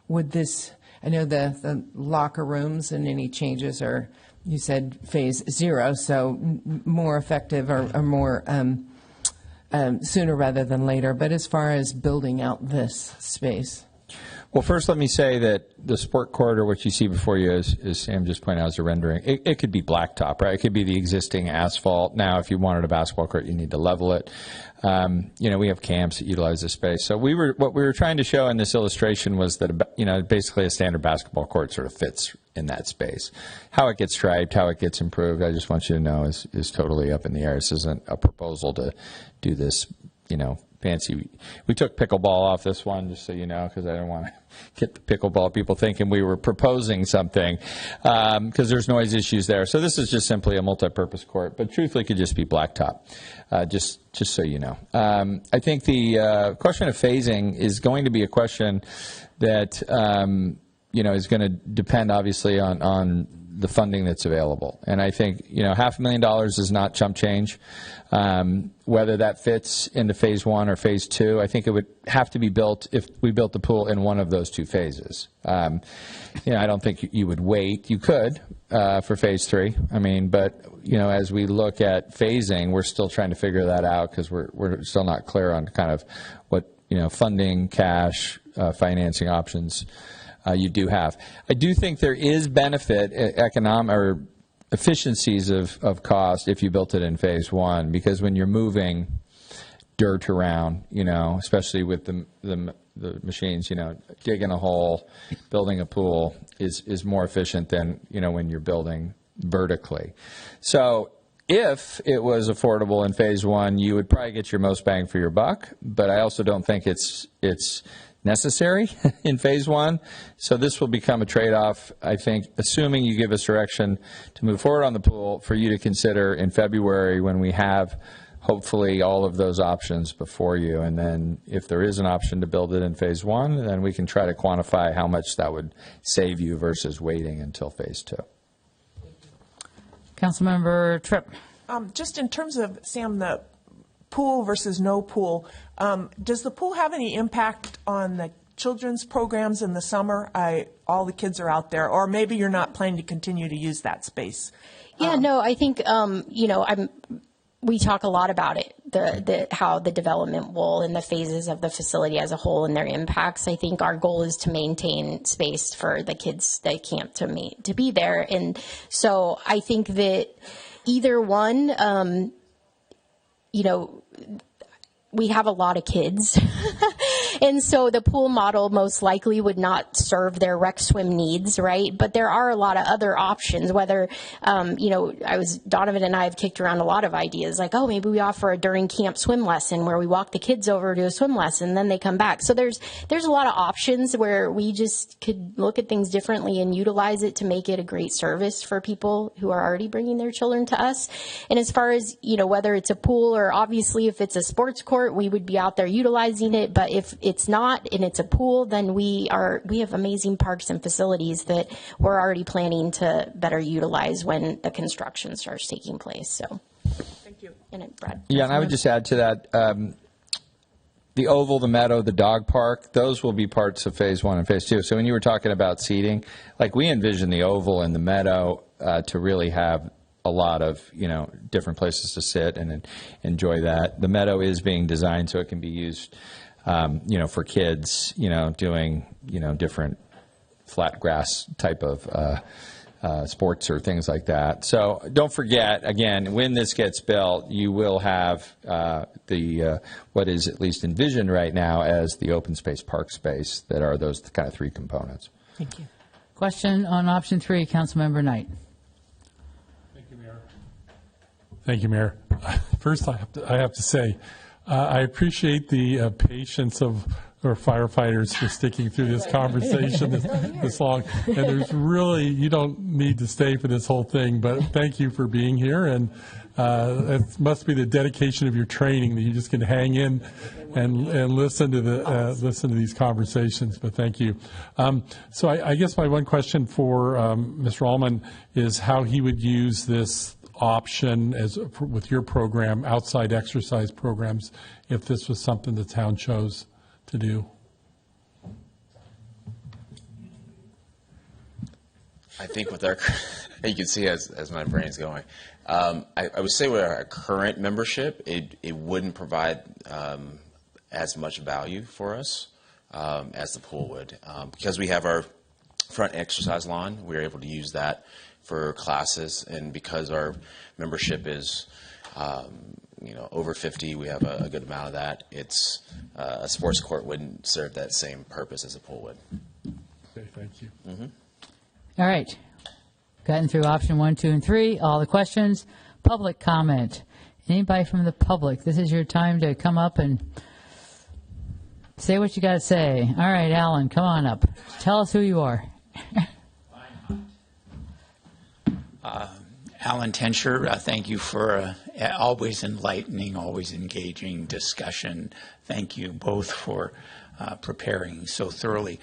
would this, I know the locker rooms and any changes are, you said phase 0, so more effective or more sooner rather than later. But as far as building out this space. Well, first, let me say that the sport corridor, what you see before you, as Sam just pointed out, is a rendering. It could be blacktop, right? It could be the existing asphalt. Now, if you wanted a basketball court, you need to level it. We have camps that utilize this space. So what we were trying to show in this illustration was that, basically a standard basketball court sort of fits in that space. How it gets striped, how it gets improved, I just want you to know is totally up in the air. This isn't a proposal to do this, fancy. We took pickleball off this one, just so you know, because I didn't want to get the pickleball people thinking we were proposing something, because there's noise issues there. So this is just simply a multi-purpose court, but truthfully could just be blacktop, just so you know. I think the question of phasing is going to be a question that is going to depend obviously on the funding that's available. And I think, $500,000 is not chump change. Whether that fits into phase 1 or phase 2, I think it would have to be built if we built the pool in one of those two phases. I don't think you would wait. You could for phase 3. But as we look at phasing, we're still trying to figure that out because we're still not clear on kind of what, funding, cash, financing options you do have. I do think there is benefit, economic or efficiencies of cost if you built it in phase 1, because when you're moving dirt around, especially with the machines, digging a hole, building a pool is more efficient than, when you're building vertically. So if it was affordable in phase 1, you would probably get your most bang for your buck, but I also don't think it's necessary in phase 1. So this will become a trade-off, I think, assuming you give us direction to move forward on the pool, for you to consider in February when we have hopefully all of those options before you. And then if there is an option to build it in phase 1, then we can try to quantify how much that would save you versus waiting until phase 2. Councilmember Tripp. Just in terms of, Sam, the pool versus no pool, does the pool have any impact on the children's programs in the summer? All the kids are out there, or maybe you're not planning to continue to use that space. Yeah, no, I think, we talk a lot about it, how the development will and the phases of the facility as a whole and their impacts. I think our goal is to maintain space for the kids that camp to be there. And so I think that either one, we have a lot of kids. And so the pool model most likely would not serve their rec swim needs, right? But there are a lot of other options, whether, Donovan and I have kicked around a lot of ideas, like, maybe we offer a during camp swim lesson where we walk the kids over to a swim lesson, then they come back. So there's a lot of options where we just could look at things differently and utilize it to make it a great service for people who are already bringing their children to us. And as far as, whether it's a pool or obviously if it's a sports court, we would be out there utilizing it. But if it's not and it's a pool, then we have amazing parks and facilities that we're already planning to better utilize when the construction starts taking place. So, Thank you. And Brad. Yeah, and I would just add to that, the oval, the meadow, the dog park, those will be parts of phase 1 and phase 2. So when you were talking about seating, like we envision the oval and the meadow to really have a lot of, different places to sit and enjoy that. The meadow is being designed so it can be used, for kids, doing, different flat grass type of sports or things like that. So don't forget, again, when this gets built, you will have what is at least envisioned right now as the open space park space that are those kind of 3 components. Thank you. Question on option 3, Councilmember Knight. Thank you, Mayor. First, I have to say, I appreciate the patience of our firefighters for sticking through this conversation this long. And there's really, you don't need to stay for this whole thing, but thank you for being here. And it must be the dedication of your training that you just can hang in and listen to listen to these conversations. But thank you. So I guess my one question for Mr. Allman is how he would use this option with your program, outside exercise programs, if this was something the town chose to do. I think with our, you can see as my brain's going, I would say with our current membership, it wouldn't provide as much value for us as the pool would. Because we have our front exercise lawn, we're able to use that for classes, and because our membership is over 50, we have a good amount of that. It's a sports court wouldn't serve that same purpose as a pool would. Okay, thank you. Mm-hmm. All right. Gotten through option 1, 2, and 3. All the questions. Public comment. Anybody from the public? This is your time to come up and say what you got to say. All right, Alan, come on up. Tell us who you are. Alan Tenscher, thank you for always enlightening, always engaging discussion. Thank you both for preparing so thoroughly.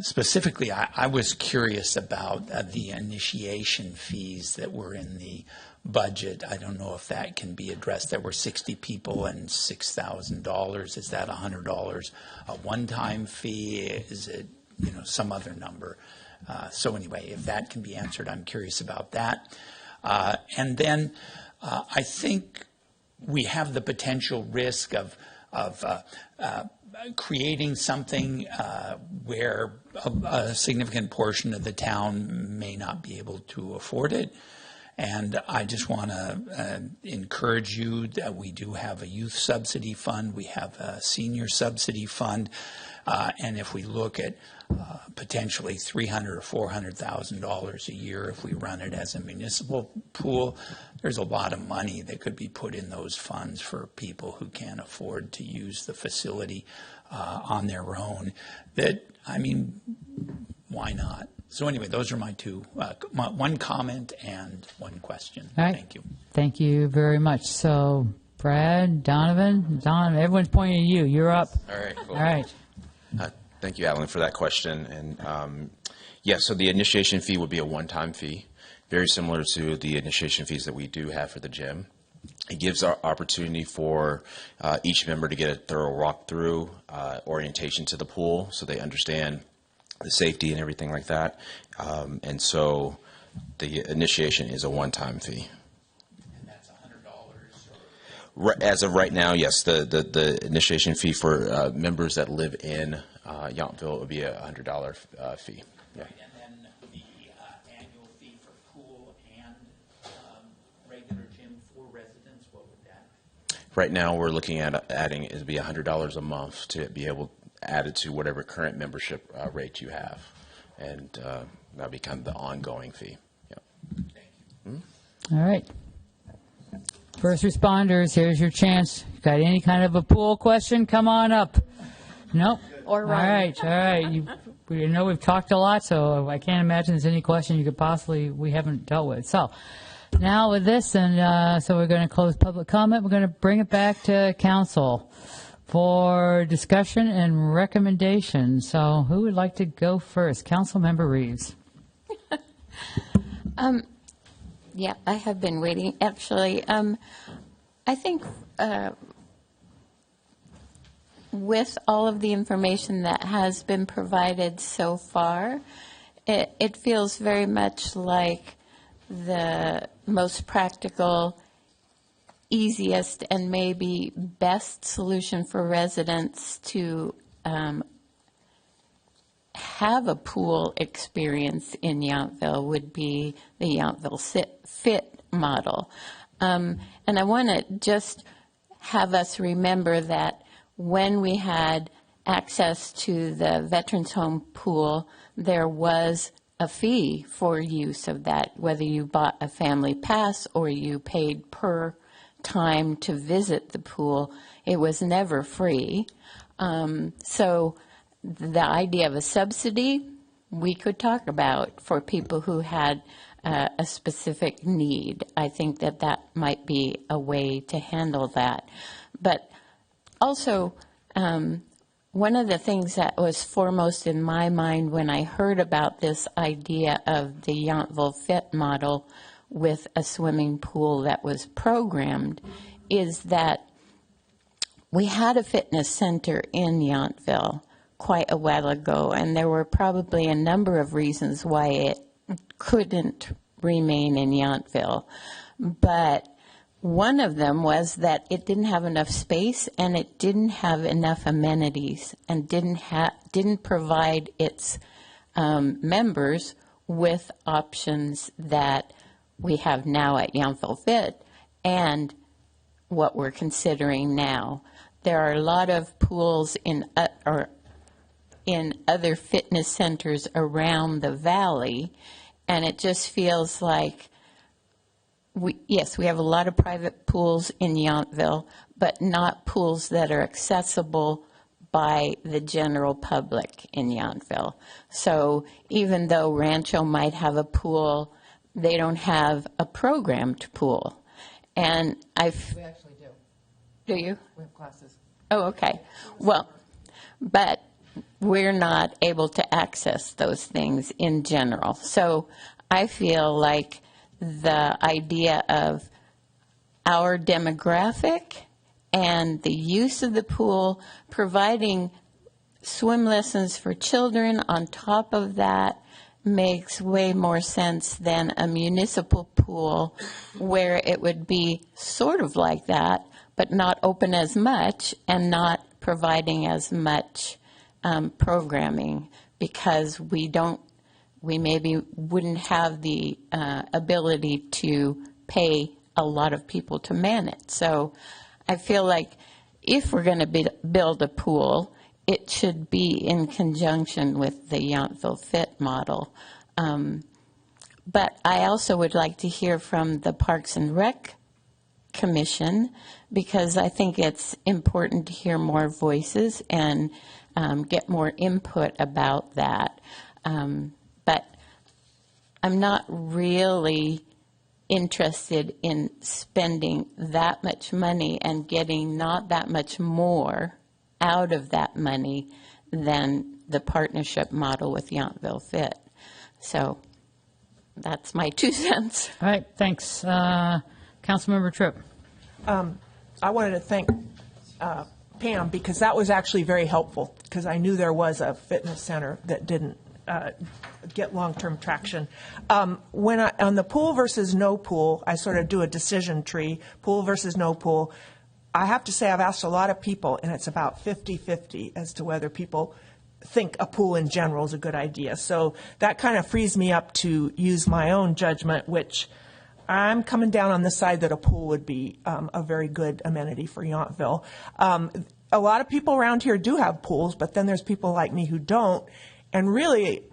Specifically, I was curious about the initiation fees that were in the budget. I don't know if that can be addressed. There were 60 people and $6,000. Is that $100 a one-time fee? Is it some other number? So anyway, if that can be answered, I'm curious about that. And then I think we have the potential risk of creating something where a significant portion of the town may not be able to afford it. And I just want to encourage you that we do have a youth subsidy fund. We have a senior subsidy fund. And if we look at potentially $300,000 or $400,000 a year, if we run it as a municipal pool, there's a lot of money that could be put in those funds for people who can't afford to use the facility on their own. Why not? So anyway, those are my two, one comment and one question. All right. Thank you. Thank you very much. So Brad, Donovan, everyone's pointing at you. You're up. All right, cool. All right. Thank you, Alan, for that question. And so the initiation fee would be a one-time fee, very similar to the initiation fees that we do have for the gym. It gives our opportunity for each member to get a thorough walkthrough, orientation to the pool, so they understand the safety and everything like that. And so the initiation is a one-time fee. And that's $100? As of right now, yes. The initiation fee for members that live in Yountville would be a $100 fee. Yeah. Right, and then the annual fee for pool and regular gym for residents, what would that? Right now, we're looking at adding it would be $100 a month to be able to add it to whatever current membership rate you have, and that'll be kind of the ongoing fee. Yeah. Thank you. All right. First responders, here's your chance. Got any kind of a pool question? Come on up. Nope. Or All Ryan. right. We know we've talked a lot, so I can't imagine there's any question we haven't dealt with. So now with this, and so we're going to close public comment. We're going to bring it back to council for discussion and recommendation. So who would like to go first? Councilmember Reeves. Yeah, I have been waiting. Actually, I think with all of the information that has been provided so far, it feels very much like the most practical, easiest, and maybe best solution for residents to have a pool experience in Yountville would be the Yountville Fit model. And I want to just have us remember that when we had access to the Veterans Home pool, there was a fee for use of that, whether you bought a family pass or you paid per time to visit the pool. It was never free. So the idea of a subsidy, we could talk about for people who had a specific need. I think that that might be a way to handle that. But also, one of the things that was foremost in my mind when I heard about this idea of the Yountville Fit model with a swimming pool that was programmed is that we had a fitness center in Yountville quite a while ago, and there were probably a number of reasons why it couldn't remain in Yountville. But one of them was that it didn't have enough space and it didn't have enough amenities and didn't provide its members with options that we have now at Yountville Fit and what we're considering now. There are a lot of pools in other fitness centers around the valley, and it just feels like yes, we have a lot of private pools in Yountville, but not pools that are accessible by the general public in Yountville. So even though Rancho might have a pool, they don't have a programmed pool. And We actually do. Do you? We have classes. Oh, okay. Well, but we're not able to access those things in general. So I feel like the idea of our demographic and the use of the pool, providing swim lessons for children on top of that, makes way more sense than a municipal pool where it would be sort of like that, but not open as much and not providing as much programming, because we maybe wouldn't have the ability to pay a lot of people to man it. So I feel like if we're going to build a pool, it should be in conjunction with the Yountville Fit model. But I also would like to hear from the Parks and Rec Commission, because I think it's important to hear more voices and get more input about that. But I'm not really interested in spending that much money and getting not that much more out of that money than the partnership model with Yountville Fit. So that's my 2 cents. All right, thanks. Councilmember Tripp. I wanted to thank Pam, because that was actually very helpful, because I knew there was a fitness center that didn't get long-term traction. On the pool versus no pool, I sort of do a decision tree, pool versus no pool. I have to say I've asked a lot of people, and it's about 50-50 as to whether people think a pool in general is a good idea. So that kind of frees me up to use my own judgment, which I'm coming down on the side that a pool would be a very good amenity for Yountville. A lot of people around here do have pools, but then there's people like me who don't. And really,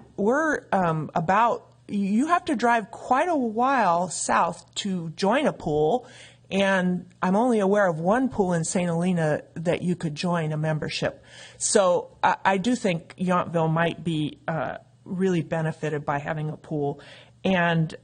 you have to drive quite a while south to join a pool. And I'm only aware of one pool in St. Helena that you could join a membership. So I do think Yountville might be really benefited by having a pool. And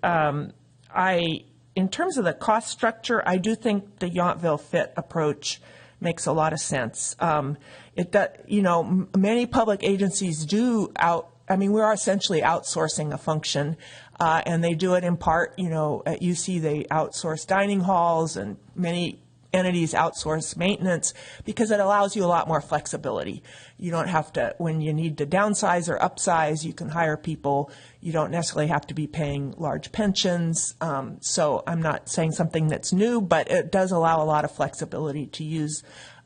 in terms of the cost structure, I do think the Yountville Fit approach makes a lot of sense. Many public agencies we are essentially outsourcing a function, and they do it in part, at UC they outsource dining halls, and many entities outsource maintenance because it allows you a lot more flexibility. You don't have to, when you need to downsize or upsize, you can hire people. You don't necessarily have to be paying large pensions. So I'm not saying something that's new, but it does allow a lot of flexibility to use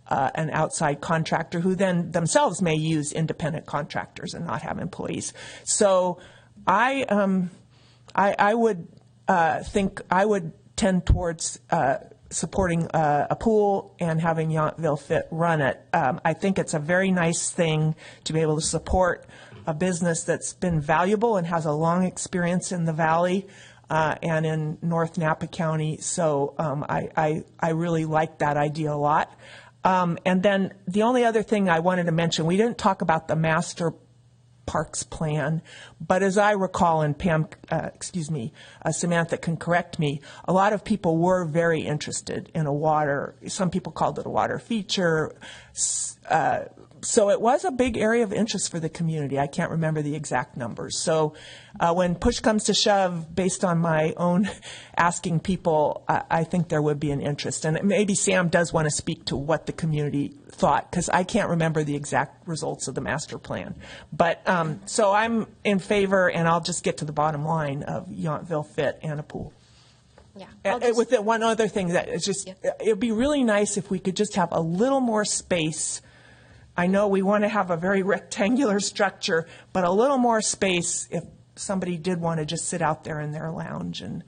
an outside contractor who then themselves may use independent contractors and not have employees. So I would think I would tend towards supporting a pool and having Yountville Fit run it. I think it's a very nice thing to be able to support a business that's been valuable and has a long experience in the Valley and in North Napa County. So I really like that idea a lot. And then the only other thing I wanted to mention, we didn't talk about the master parks plan, but as I recall, and Pam, Samantha can correct me, a lot of people were very interested in a water, some people called it a water feature. So it was a big area of interest for the community. I can't remember the exact numbers. So when push comes to shove, based on my own asking people, I think there would be an interest. And maybe Sam does want to speak to what the community thought, because I can't remember the exact results of the master plan. But so I'm in favor, and I'll just get to the bottom line, of Yountville Fit and a pool. Yeah. With the one other thing that is just, it would be really nice if we could just have a little more space. I know we want to have a very rectangular structure, but a little more space if somebody did want to just sit out there in their lounge. And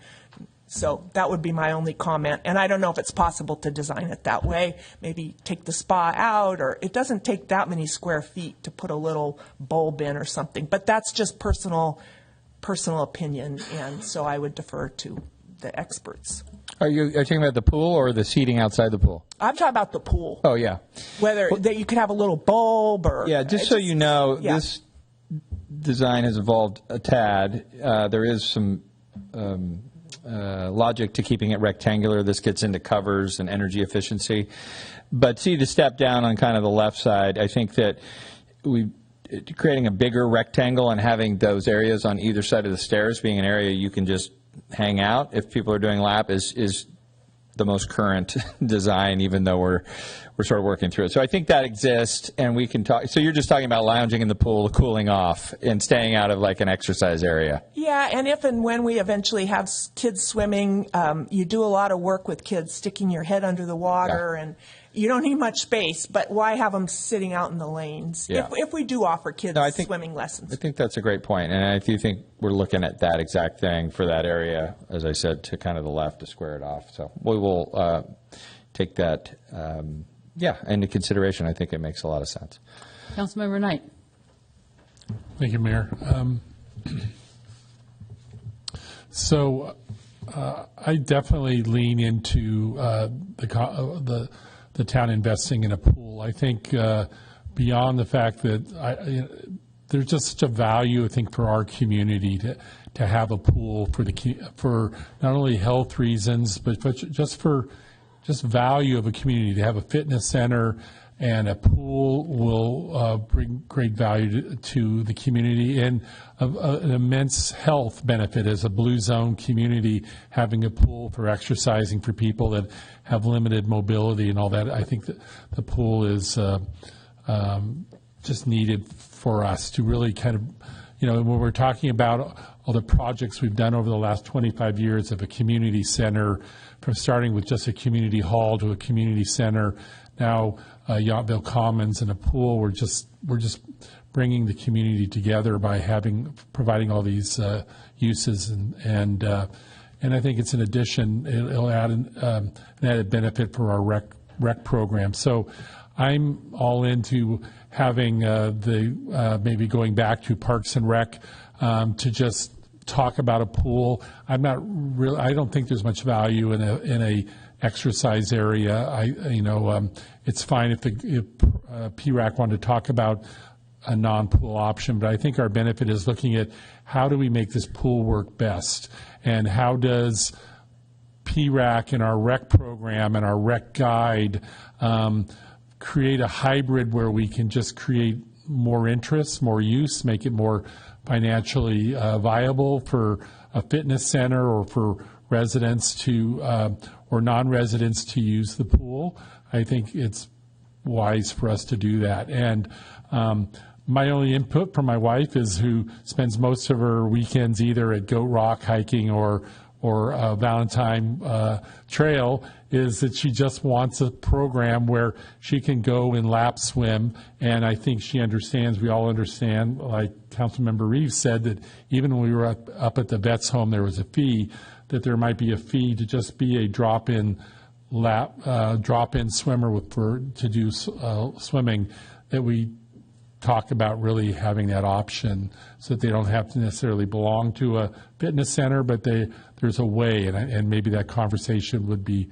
so that would be my only comment. And I don't know if it's possible to design it that way. Maybe take the spa out, or it doesn't take that many square feet to put a little bulb in or something. But that's just personal opinion, and so I would defer to the experts. Are you talking about the pool or the seating outside the pool? I'm talking about the pool. Oh, yeah. Whether that you could have a little bulb or... Yeah, just so you know, this design has evolved a tad. There is some logic to keeping it rectangular. This gets into covers and energy efficiency. But see the step down on kind of the left side, I think that creating a bigger rectangle and having those areas on either side of the stairs being an area you can just hang out if people are doing lap is the most current design, even though we're sort of working through it. So I think that exists, and we can talk. So you're just talking about lounging in the pool, cooling off, and staying out of like an exercise area. Yeah, and if and when we eventually have kids swimming, you do a lot of work with kids sticking your head under the water, and you don't need much space, but why have them sitting out in the lanes if we do offer kids swimming lessons? I think that's a great point, and I do think we're looking at that exact thing for that area, as I said, to kind of the left to square it off. So we will take that into consideration. I think it makes a lot of sense. Councilmember Knight. Thank you, Mayor. So I definitely lean into the town investing in a pool. I think beyond the fact that there's just such a value, I think, for our community to have a pool for not only health reasons, but just for value of a community. To have a fitness center and a pool will bring great value to the community, and an immense health benefit as a blue zone community, having a pool for exercising for people that have limited mobility and all that. I think that the pool is just needed for us to really kind of, when we're talking about all the projects we've done over the last 25 years of a community center, from starting with just a community hall to a community center, now Yountville Commons and a pool. We're just bringing the community together by providing all these uses, and I think it's an addition. It'll add an added benefit for our rec program. So I'm all into having maybe going back to Parks and Rec to just talk about a pool. I don't think there's much value in a exercise area. It's fine if PRAC wanted to talk about a non-pool option, but I think our benefit is looking at how do we make this pool work best, and how does PRAC and our rec program and our rec guide create a hybrid where we can just create more interest, more use, make it more financially viable for a fitness center or for residents or non-residents to use the pool. I think it's wise for us to do that. And my only input from my wife, who spends most of her weekends either at Goat Rock hiking or Valentine Trail, is that she just wants a program where she can go and lap swim. And I think she understands, we all understand, like Councilmember Reeves said, that even when we were up at the vet's home, there was a fee, that there might be a fee to just be a drop-in swimmer to do swimming, that we talk about really having that option so that they don't have to necessarily belong to a fitness center, but there's a way, and maybe that conversation would be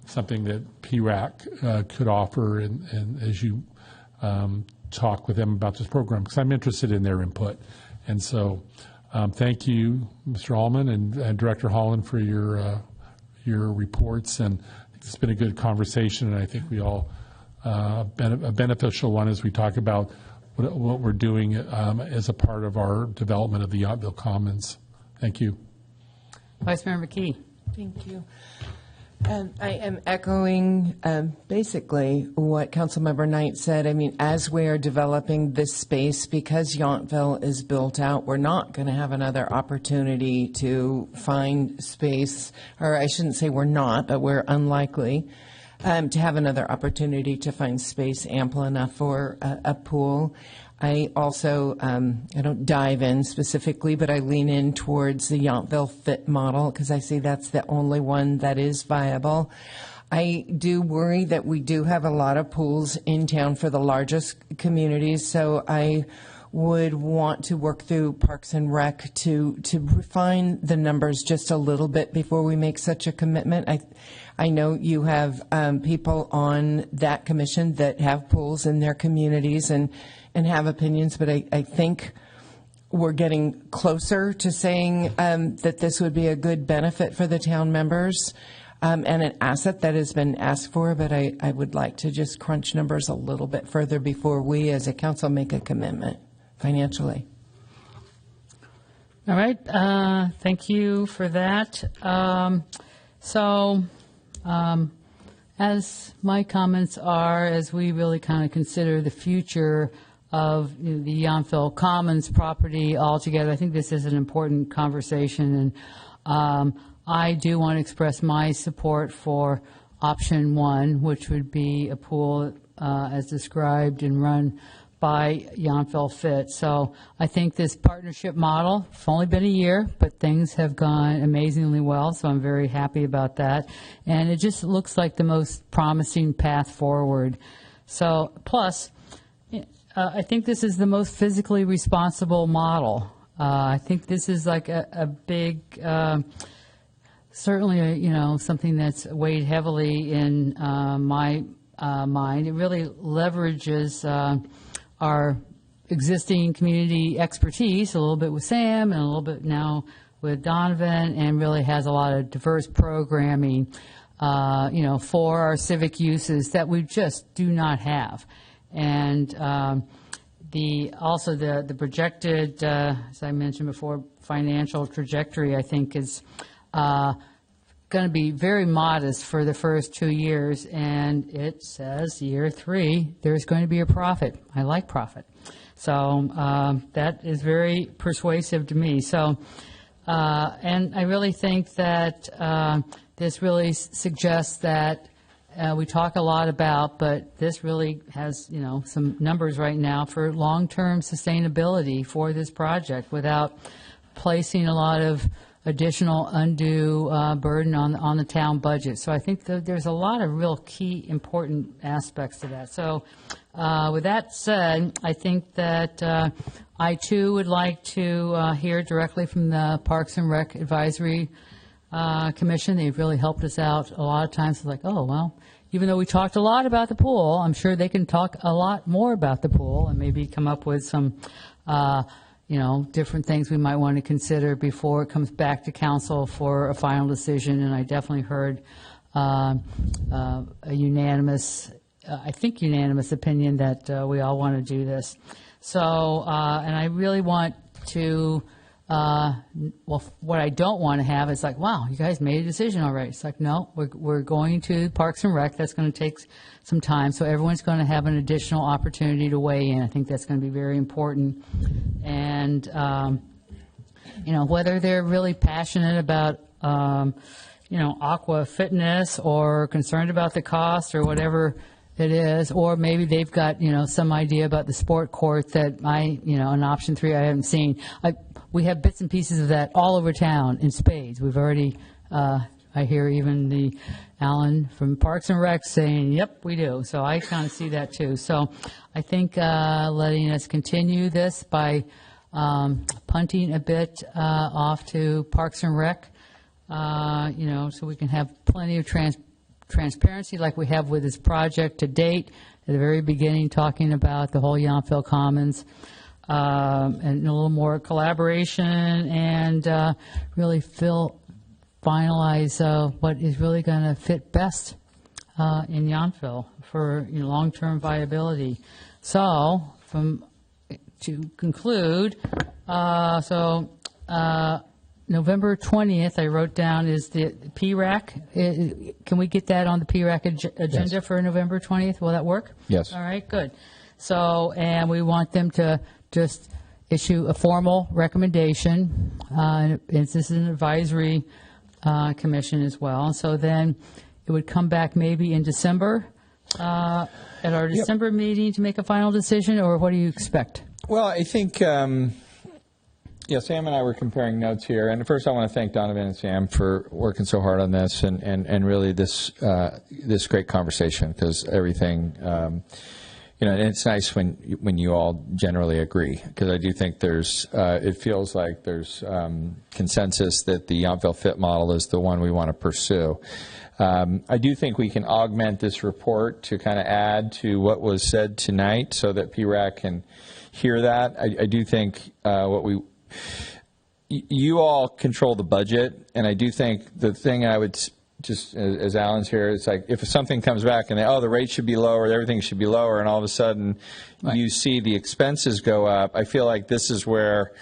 something that PRAC could offer, and as you talk with them about this program, because I'm interested in their input. And so thank you, Mr. Allman and Director Holland, for your reports. And it's been a good conversation, and I think we all, a beneficial one as we talk about what we're doing as a part of our development of the Yountville Commons. Thank you. Vice Mayor McKee. Thank you. I am echoing basically what Councilmember Knight said. I mean, as we are developing this space, because Yountville is built out, we're not going to have another opportunity to find space, or I shouldn't say we're not, but we're unlikely to have another opportunity to find space ample enough for a pool. I also, I don't dive in specifically, but I lean in towards the Yountville Fit model because I see that's the only one that is viable. I do worry that we do have a lot of pools in town for the largest communities, so I would want to work through Parks and Rec to refine the numbers just a little bit before we make such a commitment. I know you have people on that commission that have pools in their communities and have opinions, but I think we're getting closer to saying that this would be a good benefit for the town members and an asset that has been asked for, but I would like to just crunch numbers a little bit further before we as a council make a commitment financially. All right. Thank you for that. As my comments are, as we really kind of consider the future of the Yountville Commons property altogether, I think this is an important conversation, and I do want to express my support for option one, which would be a pool as described and run by Yountville Fit. So I think this partnership model, it's only been a year, but things have gone amazingly well, so I'm very happy about that. And it just looks like the most promising path forward. So, plus, I think this is the most physically responsible model. I think this is like a big, certainly, something that's weighed heavily in my mind. It really leverages our existing community expertise, a little bit with Sam and a little bit now with Donovan, and really has a lot of diverse programming, for our civic uses that we just do not have. And the projected, as I mentioned before, financial trajectory, I think, is going to be very modest for the first 2 years, and it says year 3 there's going to be a profit. I like profit, so that is very persuasive to me. So, and I really think that this really suggests that we talk a lot about, but this really has some numbers right now for long-term sustainability for this project without placing a lot of additional undue burden on the town budget. So I think there's a lot of real key important aspects to that. So with that said, I think that I too would like to hear directly from the Parks and Rec Advisory Commission. They've really helped us out a lot of times. It's like, oh, well, even though we talked a lot about the pool, I'm sure they can talk a lot more about the pool and maybe come up with some different things we might want to consider before it comes back to council for a final decision. And I definitely heard a unanimous opinion that we all want to do this. So, and I really want to, what I don't want to have is like, wow, you guys made a decision already. It's like, no, we're going to Parks and Rec. That's going to take some time. So everyone's going to have an additional opportunity to weigh in. I think that's going to be very important. And, whether they're really passionate about, aqua fitness or concerned about the cost or whatever it is, or maybe they've got, some idea about the sport court that in option 3 I haven't seen. We have bits and pieces of that all over town in spades. We've already, I hear even the Alan from Parks and Rec saying, yep, we do. So I kind of see that too. So I think letting us continue this by punting a bit off to Parks and Rec, so we can have plenty of transparency like we have with this project to date, at the very beginning, talking about the whole Yountville Commons, and a little more collaboration and really finalize what is really going to fit best in Yountville for long-term viability. So, to conclude, November 20th, I wrote down, is the PRAC. Can we get that on the PRAC agenda for November 20th? Will that work? Yes. All right, good. So, and we want them to just issue a formal recommendation. And this is an advisory commission as well. So then it would come back maybe in December, at our December meeting to make a final decision, or what do you expect? Well, I think, Sam and I were comparing notes here. And first I want to thank Donovan and Sam for working so hard on this and really this great conversation, because everything, and it's nice when you all generally agree, because I do think it feels like there's consensus that the Yountville Fit model is the one we want to pursue. I do think we can augment this report to kind of add to what was said tonight so that PRAC can hear that. I do think you all control the budget, and I do think the thing I would just, as Alan's here, it's like if something comes back and the rate should be lower, everything should be lower, and all of a sudden you see the expenses go up, I feel like this is where,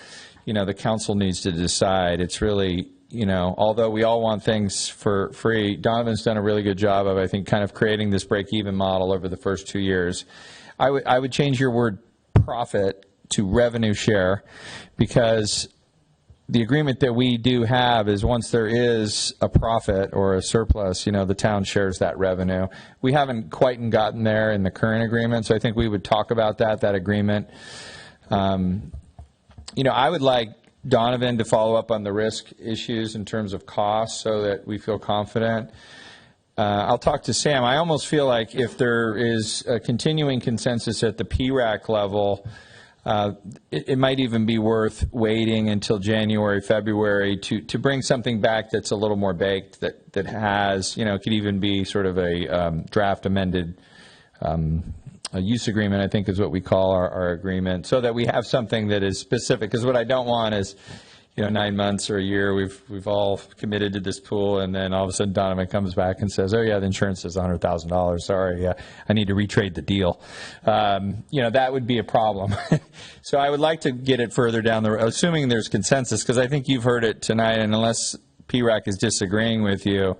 the council needs to decide. It's really, although we all want things for free, Donovan's done a really good job of, I think, kind of creating this break-even model over the first 2 years. I would change your word profit to revenue share, because the agreement that we do have is once there is a profit or a surplus, the town shares that revenue. We haven't quite gotten there in the current agreement, so I think we would talk about that agreement. I would like Donovan to follow up on the risk issues in terms of costs so that we feel confident. I'll talk to Sam. I almost feel like if there is a continuing consensus at the PRAC level, it might even be worth waiting until January, February to bring something back that's a little more baked, that has, it could even be sort of a draft amended a use agreement, I think is what we call our agreement, so that we have something that is specific. Because what I don't want is, 9 months or a year, we've all committed to this pool, and then all of a sudden Donovan comes back and says, the insurance is $100,000. Sorry, I need to retrade the deal. That would be a problem. So I would like to get it further down the road, assuming there's consensus, because I think you've heard it tonight, and unless PRAC is disagreeing with you,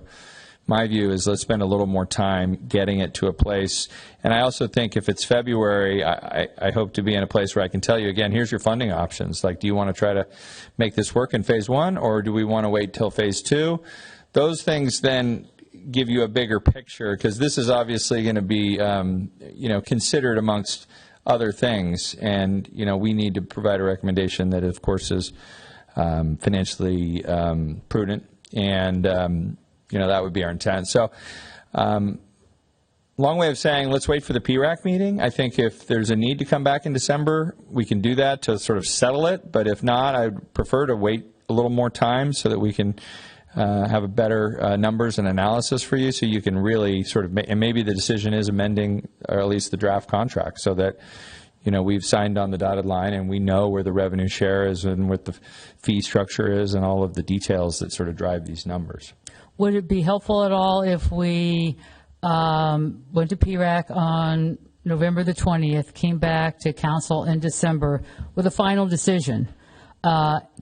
my view is let's spend a little more time getting it to a place. And I also think if it's February, I hope to be in a place where I can tell you, again, here's your funding options. Like, do you want to try to make this work in phase 1, or do we want to wait till phase 2? Those things then give you a bigger picture, because this is obviously going to be, considered amongst other things. And, we need to provide a recommendation that, of course, is financially prudent, and that would be our intent. So long way of saying let's wait for the PRAC meeting. I think if there's a need to come back in December, we can do that to sort of settle it. But if not, I'd prefer to wait a little more time so that we can have a better numbers and analysis for you, so you can really sort of, and maybe the decision is amending, or at least the draft contract, so that we've signed on the dotted line and we know where the revenue share is and what the fee structure is and all of the details that sort of drive these numbers. Would it be helpful at all if we went to PRAC on November the 20th, came back to council in December with a final decision,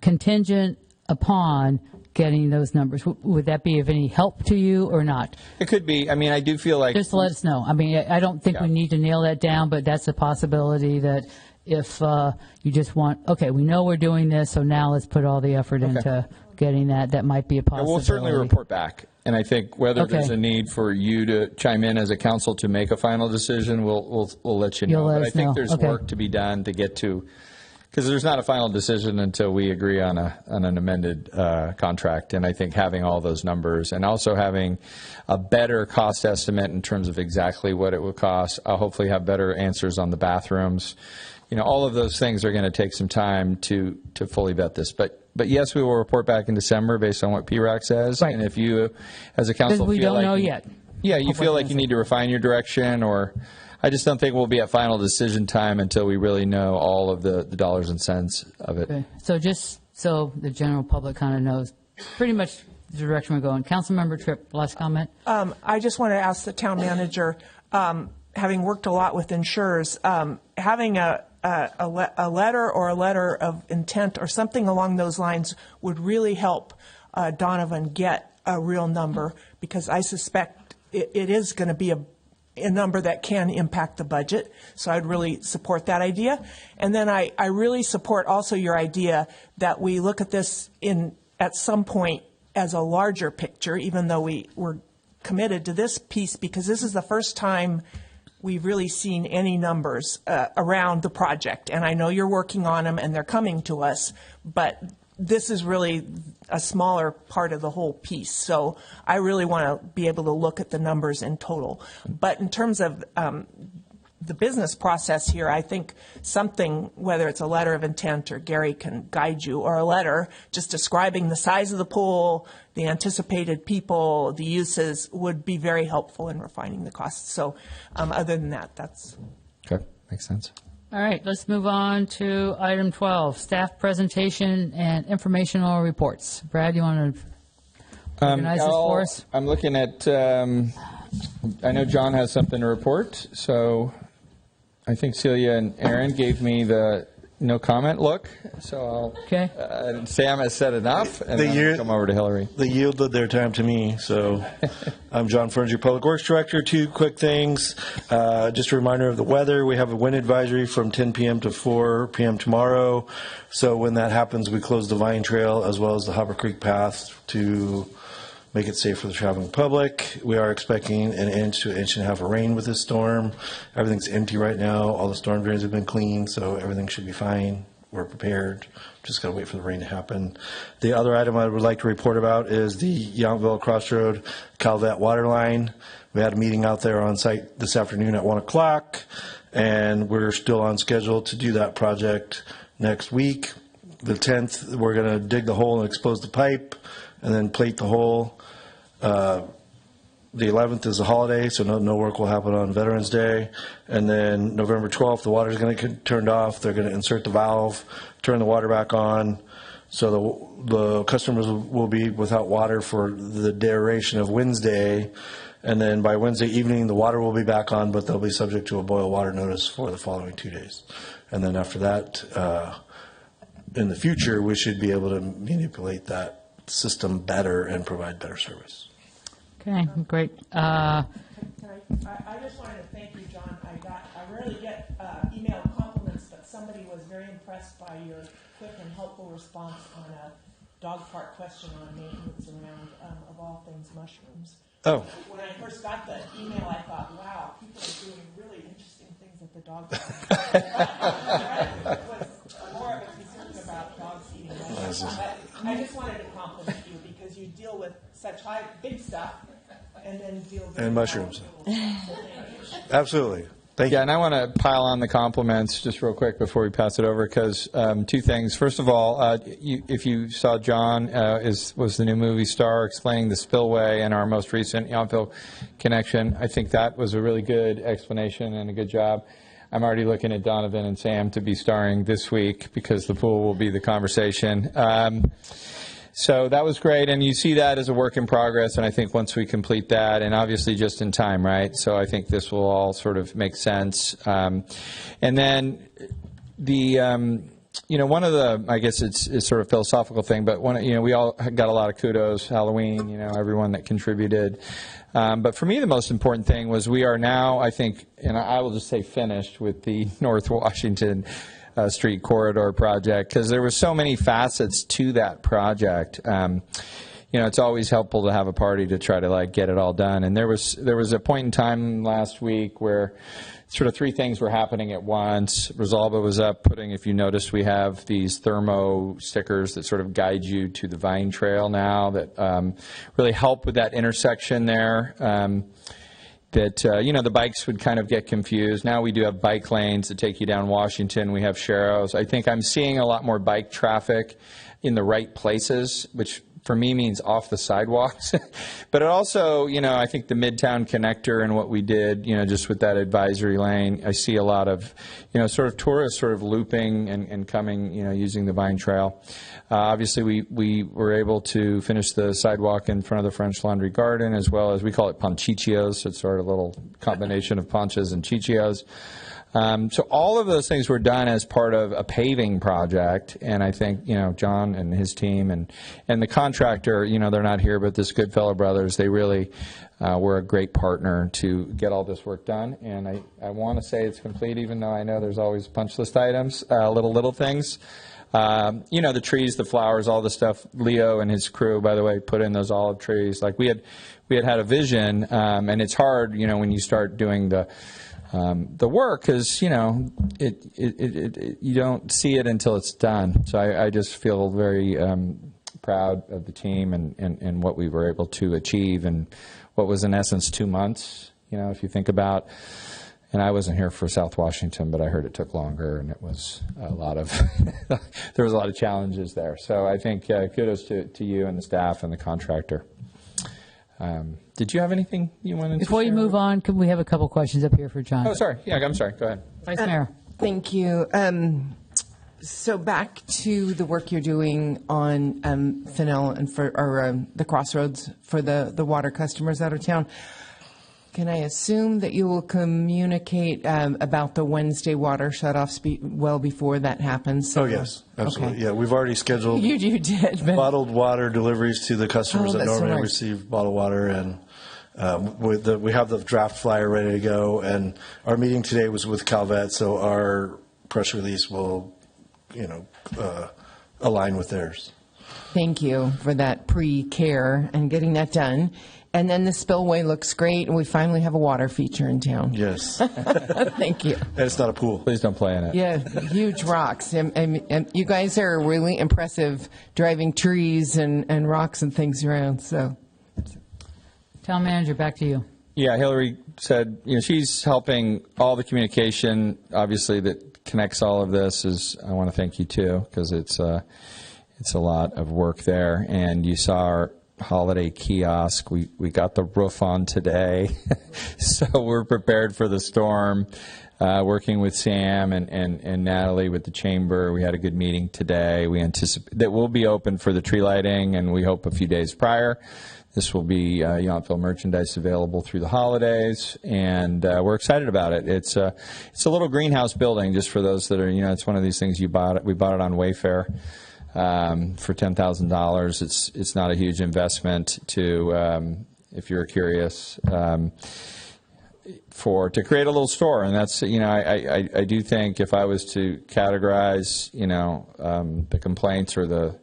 contingent upon getting those numbers? Would that be of any help to you or not? It could be. I mean, I do feel like... Just let us know. I mean, I don't think we need to nail that down, but that's a possibility that if you just want, okay, we know we're doing this, so now let's put all the effort into getting that. That might be a possibility. We'll certainly report back. And I think whether there's a need for you to chime in as a council to make a final decision, we'll let you know. But I think there's work to be done to get to, because there's not a final decision until we agree on an amended contract. And I think having all those numbers and also having a better cost estimate in terms of exactly what it would cost, I'll hopefully have better answers on the bathrooms. You know, all of those things are going to take some time to fully vet this. But yes, we will report back in December based on what PRAC says. Right. And if you, as a council, we feel don't like know yet. Yeah, you feel like you Public need to refine your direction, or I just don't think we'll be at final decision time until we really know all of the dollars and cents of it. Okay. So just so the general public kind of knows pretty much the direction we're going. Councilmember Tripp, last comment? I just want to ask the town manager, having worked a lot with insurers, having a letter or a letter of intent or something along those lines would really help Donovan get a real number, because I suspect it is going to be a number that can impact the budget. So I'd really support that idea. And then I really support also your idea that we look at this at some point as a larger picture, even though we're committed to this piece, because this is the first time we've really seen any numbers around the project. And I know you're working on them and they're coming to us, but this is really a smaller part of the whole piece. So I really want to be able to look at the numbers in total. But in terms of the business process here, I think something, whether it's a letter of intent or Gary can guide you, or a letter just describing the size of the pool, the anticipated people, the uses, would be very helpful in refining the costs. So other than that, that's... Okay, makes sense. All right, let's move on to item 12, staff presentation and informational reports. Brad, you want to organize this for us? I'm looking at, I know John has something to report, so I think Celia and Aaron gave me the no comment look, so Sam has said enough, and then I'll come over to Hillary. They yielded their time to me, so I'm John Ferns, your Public Works Director. Two quick things. Just a reminder of the weather. We have a wind advisory from 10 p.m. to 4 p.m. tomorrow, so when that happens, we close the Vine Trail as well as the Hopper Creek Path to make it safe for the traveling public. We are expecting an inch to an inch and a half of rain with this storm. Everything's empty right now. All the storm drains have been cleaned, so everything should be fine. We're prepared. Just got to wait for the rain to happen. The other item I would like to report about is the Yountville Crossroad Calvet water line. We had a meeting out there on site this afternoon at 1 o'clock, and we're still on schedule to do that project next week. The 10th, we're going to dig the hole and expose the pipe and then plate the hole. The 11th is a holiday, so no work will happen on Veterans Day. And then November 12th, the water is going to get turned off. They're going to insert the valve, turn the water back on. So the customers will be without water for the duration of Wednesday. And then by Wednesday evening, the water will be back on, but they'll be subject to a boil water notice for the following 2 days. And then after that, in the future, we should be able to manipulate that system better and provide better service. Okay, great. I just wanted to thank you, John. I rarely get email compliments, but somebody was very impressed by your quick and helpful response on a dog park question on maintenance around, of all things, mushrooms. Oh. When I first got the email, I thought, wow, people are doing really interesting things at the dog park. It was more of a concern about dogs eating mushrooms. But I just wanted to compliment you because you deal with such big stuff and then deal with mushrooms. Absolutely. Thank you. Yeah, and I want to pile on the compliments just real quick before we pass it over, because two things. First of all, if you saw John was the new movie star explaining the spillway and our most recent Yountville connection. I think that was a really good explanation and a good job. I'm already looking at Donovan and Sam to be starring this week because the pool will be the conversation. So that was great, and you see that as a work in progress, and I think once we complete that, and obviously just in time, right? So I think this will all sort of make sense. And then the, one of the, I guess it's sort of a philosophical thing, but we all got a lot of kudos, Halloween, everyone that contributed. But for me, the most important thing was we are now, I think, and I will just say finished with the North Washington Street Corridor project, because there were so many facets to that project. It's always helpful to have a party to try to get it all done. And there was a point in time last week where sort of three things were happening at once. Rosalba was up putting, if you noticed, we have these thermo stickers that sort of guide you to the Vine Trail now that really help with that intersection there. The bikes would kind of get confused. Now we do have bike lanes that take you down Washington. We have Sharrows. I think I'm seeing a lot more bike traffic in the right places, which for me means off the sidewalks. But it also, I think the Midtown Connector and what we did, just with that advisory lane, I see a lot of, sort of tourists sort of looping and coming, using the Vine Trail. Obviously, we were able to finish the sidewalk in front of the French Laundry Garden, as well as we call it Ponchichios. So it's sort of a little combination of ponchas and chichios. So all of those things were done as part of a paving project, and I think, John and his team and the contractor, they're not here, but this Goodfellow Brothers, they really were a great partner to get all this work done, and I want to say it's complete, even though I know there's always punch list items, little things. The trees, the flowers, all the stuff. Leo and his crew, by the way, put in those olive trees. Like we had a vision, and it's hard, when you start doing the work, because you don't see it until it's done. So I just feel very proud of the team and what we were able to achieve in what was in essence 2 months. If you think about, and I wasn't here for South Washington, but I heard it took longer, and it was a lot of there was a lot of challenges there. So I think kudos to you and the staff and the contractor. Did you have anything you wanted to Before you share? move on, could we have a couple questions up here for John? Oh, sorry. Yeah, I'm sorry. Go ahead. Vice Mayor. Thank you. So back to the work you're doing on Fennell and the crossroads for the water customers out of town. Can I assume that you will communicate about the Wednesday water shutoffs well before that happens? Oh, yes, absolutely. Okay. Yeah, we've already scheduled You did. But bottled water deliveries to the customers Oh, that that's normally right. receive bottled water, and we have the draft flyer ready to go. And our meeting today was with Calvet, so our press release will, align with theirs. Thank you for that pre-care and getting that done. And then the spillway looks great, and we finally have a water feature in town. Yes. Thank you. And it's not a pool. Please don't play in it. Yeah, huge rocks. And you guys are really impressive driving trees and rocks and things around. So, Town Manager, back to you. Yeah, Hillary said, she's helping all the communication, obviously, that connects all of this. I want to thank you, too, because it's a lot of work there. And you saw our holiday kiosk. We got the roof on today, so we're prepared for the storm. Working with Sam and Natalie with the chamber, we had a good meeting today. We anticipate that we'll be open for the tree lighting, and we hope a few days prior. This will be Yountville merchandise available through the holidays, and we're excited about it. It's a little greenhouse building, just for those that are, it's one of these things we bought it on Wayfair. For $10,000. It's not a huge investment to, if you're curious, to create a little store. And that's, I do think if I was to categorize, the complaints or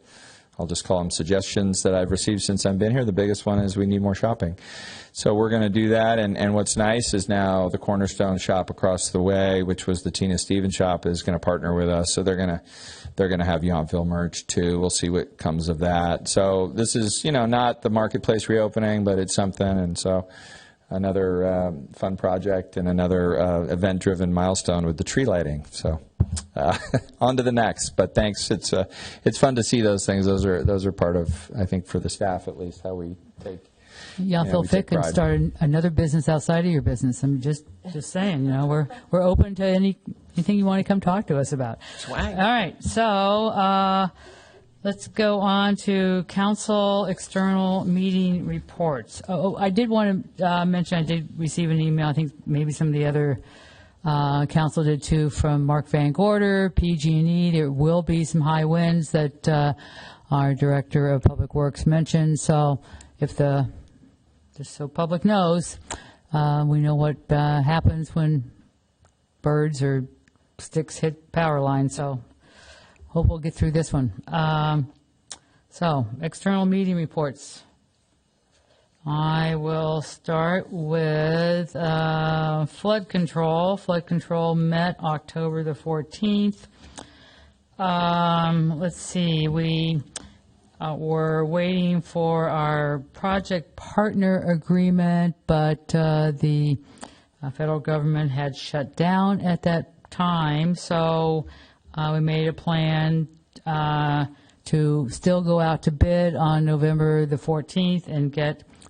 I'll just call them suggestions that I've received since I've been here, the biggest one is we need more shopping. So we're going to do that. And what's nice is now the Cornerstone shop across the way, which was the Tina Stevens shop, is going to partner with us. So they're going to have Yountville merch too. We'll see what comes of that. So this is, not the marketplace reopening, but it's something. And so another fun project and another event-driven milestone with the tree lighting. So on to the next. But thanks. It's fun to see those things. Those are part of, I think, for the staff at least, how we take. Yountville we Fit take can pride. start another business outside of your business. I'm just saying, we're open to anything you want to come talk to us about. Swag. All right, so let's go on to council external meeting reports. Oh, I did want to mention I did receive an email. I think maybe some of the other council did too, from Mark Van Gorder, PG&E. There will be some high winds that our Director of Public Works mentioned. So just so public knows, we know what happens when birds or sticks hit power lines. So hope we'll get through this one. So external meeting reports. I will start with flood control. Flood control met October the 14th. Let's see. We're waiting for our project partner agreement, but the federal government had shut down at that time, so we made a plan to to still go out to bid on November the 14th and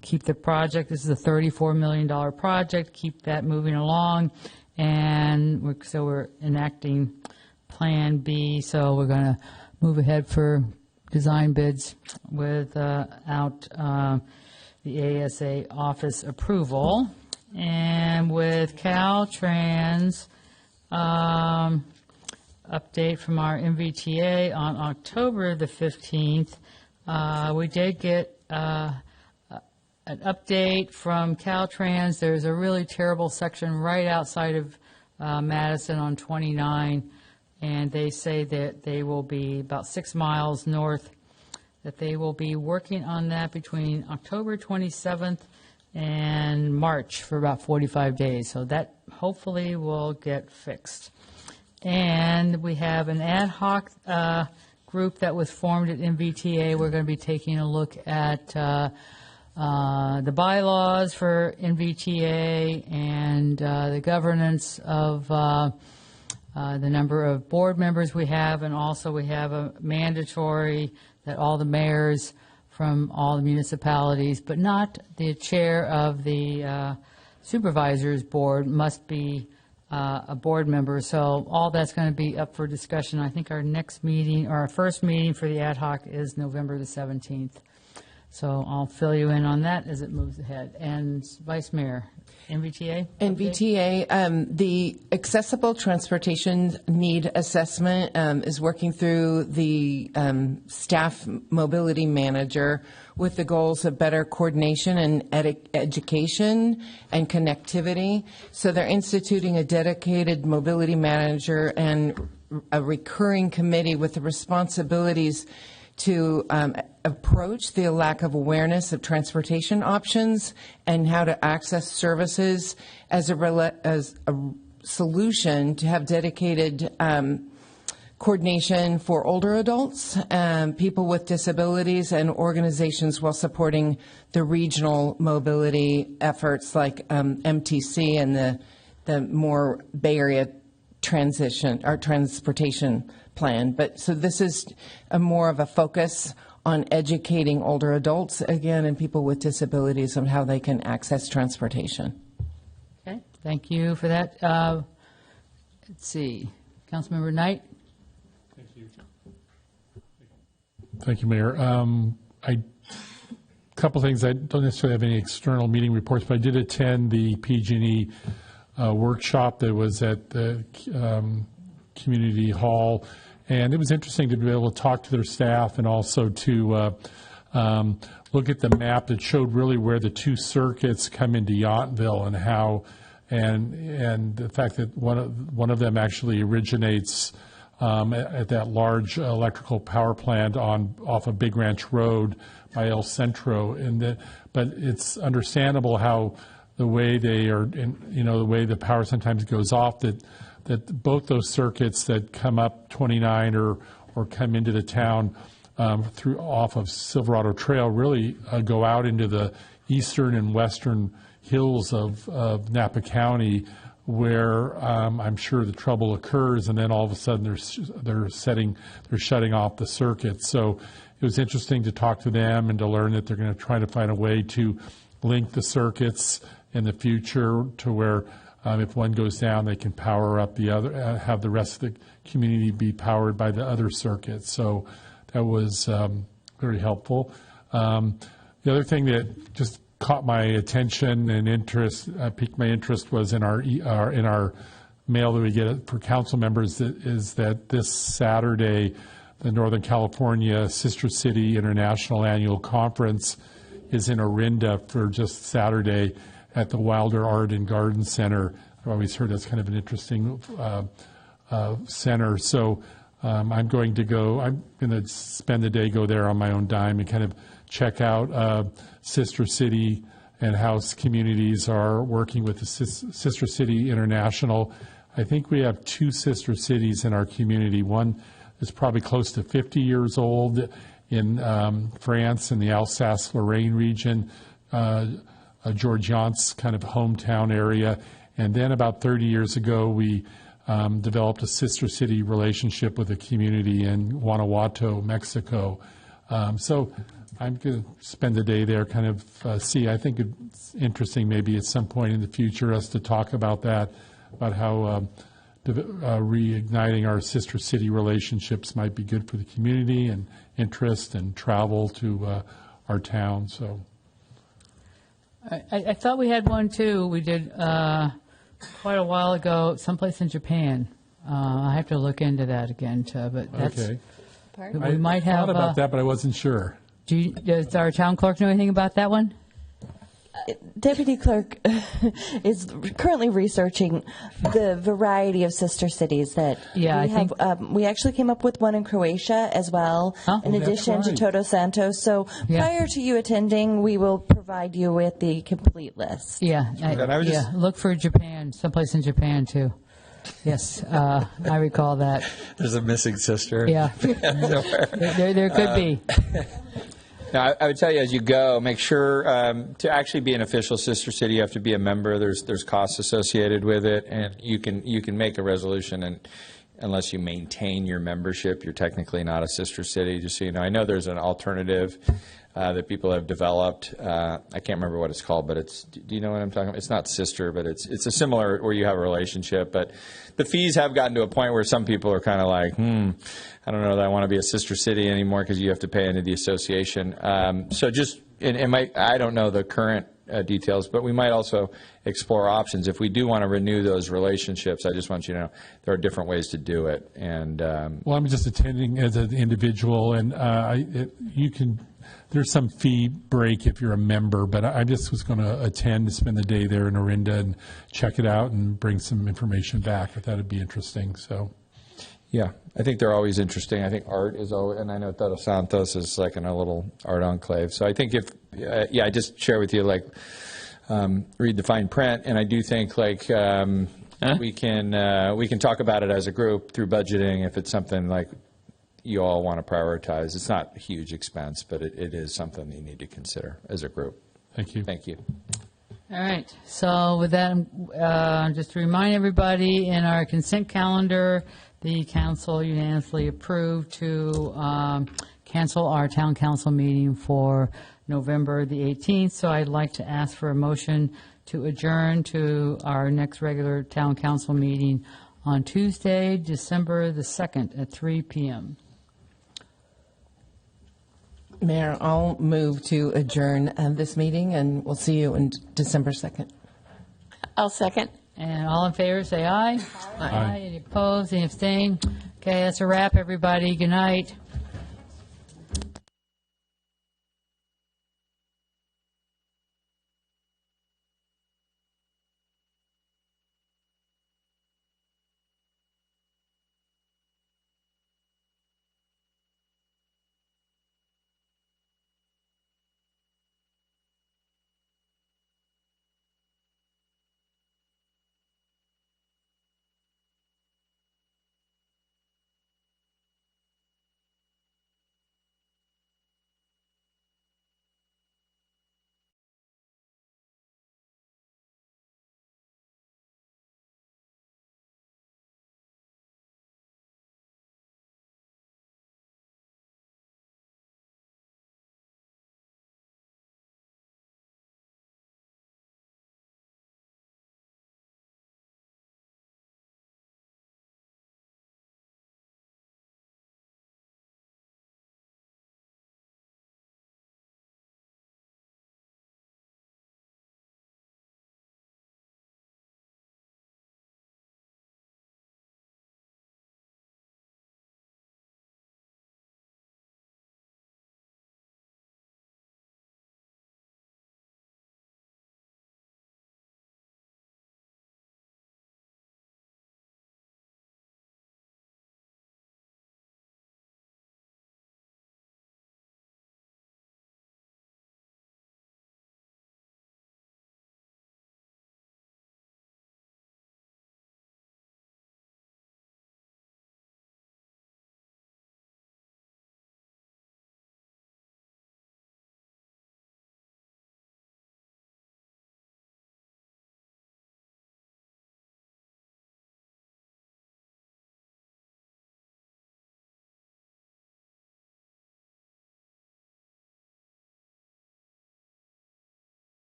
keep the project. This is a $34 million project. Keep that moving along, and we're enacting Plan B. So we're going to move ahead for design bids without the ASA office approval, and with Caltrans. Update from our MVTA on October the 15th. We did get an update from Caltrans. There's a really terrible section right outside of Madison on 29, and they say that they will be about 6 miles north, that they will be working on that between October 27th and March for about 45 days. So that hopefully will get fixed. And we have an ad hoc group that was formed at MVTA. We're going to be taking a look at the bylaws for MVTA and the governance of the number of board members we have. And also we have a mandatory that all the mayors from all the municipalities, but not the chair of the supervisors board, must be a board member. So all that's going to be up for discussion. I think our next meeting, or our first meeting for the ad hoc, is November the 17th. So I'll fill you in on that as it moves ahead. And Vice Mayor, MVTA? MVTA, the Accessible Transportation Need Assessment is working through the staff mobility manager with the goals of better coordination and education and connectivity. So they're instituting a dedicated mobility manager and a recurring committee with the responsibilities to approach the lack of awareness of transportation options and how to access services as a solution to have dedicated coordination for older adults, people with disabilities, and organizations while supporting the regional mobility efforts like MTC and the more Bay Area transportation plan. But so this is more of a focus on educating older adults, again, and people with disabilities on how they can access transportation. Okay, thank you for that. Let's see, Councilmember Knight. Thank you, Mayor. A couple things. I don't necessarily have any external meeting reports, but I did attend the PG&E workshop that was at the community hall, and it was interesting to be able to talk to their staff and also to look at the map that showed really where the two circuits come into Yountville and how, and the fact that one of them actually originates at that large electrical power plant off of Big Ranch Road by El Centro, but it's understandable how the way they are, the way the power sometimes goes off, that both those circuits that come up 29 or come into the town off of Silverado Trail really go out into the eastern and western hills of Napa County, where I'm sure the trouble occurs, and then all of a sudden they're shutting off the circuit. So it was interesting to talk to them and to learn that they're going to try to find a way to link the circuits in the future to where if one goes down, they can power up the other, have the rest of the community be powered by the other circuits. So that was very helpful. The other thing that just caught my attention and interest, piqued my interest, was in our mail that we get for council members, is that this Saturday, the Northern California Sister City International Annual Conference is in Orinda for just Saturday at the Wilder Art and Garden Center. I've always heard that's kind of an interesting center. So I'm going to spend the day, go there on my own dime and kind of check out Sister City and how communities are working with the Sister City International. I think we have two sister cities in our community. One is probably close to 50 years old in France in the Alsace-Lorraine region, Georgiant's kind of hometown area. And then about 30 years ago, we developed a sister city relationship with a community in Guanajuato, Mexico. So I'm going to spend the day there, kind of see. I think it's interesting maybe at some point in the future us to talk about that, about how reigniting our sister city relationships might be good for the community and interest and travel to our town. So I thought we had one too. We did quite a while ago, someplace in Japan. I have to look into that again, too, but that's, okay. We might have. I thought about that, but I wasn't sure. Does our town clerk know anything about that one? Deputy Clerk is currently researching the variety of sister cities that we have. We actually came up with one in Croatia as well, in addition to Todos Santos. So prior to you attending, we will provide you with the complete list. Look for Japan, someplace in Japan too. Yes, I recall that. There's a missing sister. Yeah, there could be. Now, I would tell you as you go, make sure to actually be an official sister city, you have to be a member. There's costs associated with it, and you can make a resolution, and unless you maintain your membership, you're technically not a sister city. Just so you know, I know there's an alternative that people have developed. I can't remember what it's called, but it's. Do you know what I'm talking about? It's not sister, but it's a similar where you have a relationship. But the fees have gotten to a point where some people are kind of like, I don't know that I want to be a sister city anymore because you have to pay into the association. So just I don't know the current details, but we might also explore options if we do want to renew those relationships. I just want you to know there are different ways to do it. And well, I'm just attending as an individual, and you can. There's some fee break if you're a member, but I just was going to attend to spend the day there in Orinda and check it out and bring some information back. I thought it'd be interesting. So, yeah, I think they're always interesting. I think art is always, and I know Todos Santos is like in a little art enclave. So I think I just share with you read the fine print, and I do think we can talk about it as a group through budgeting if it's something like you all want to prioritize. It's not a huge expense, but it is something you need to consider as a group. Thank you. Thank you. All right. So with that, just to remind everybody, in our consent calendar, the council unanimously approved to cancel our town council meeting for November the 18th. So I'd like to ask for a motion to adjourn to our next regular town council meeting on Tuesday, December the 2nd at 3 p.m. Mayor, I'll move to adjourn this meeting, and we'll see you on December 2nd. I'll second. And all in favor, say aye. Aye. Any opposed, any abstain? Okay, that's a wrap, everybody. Good night.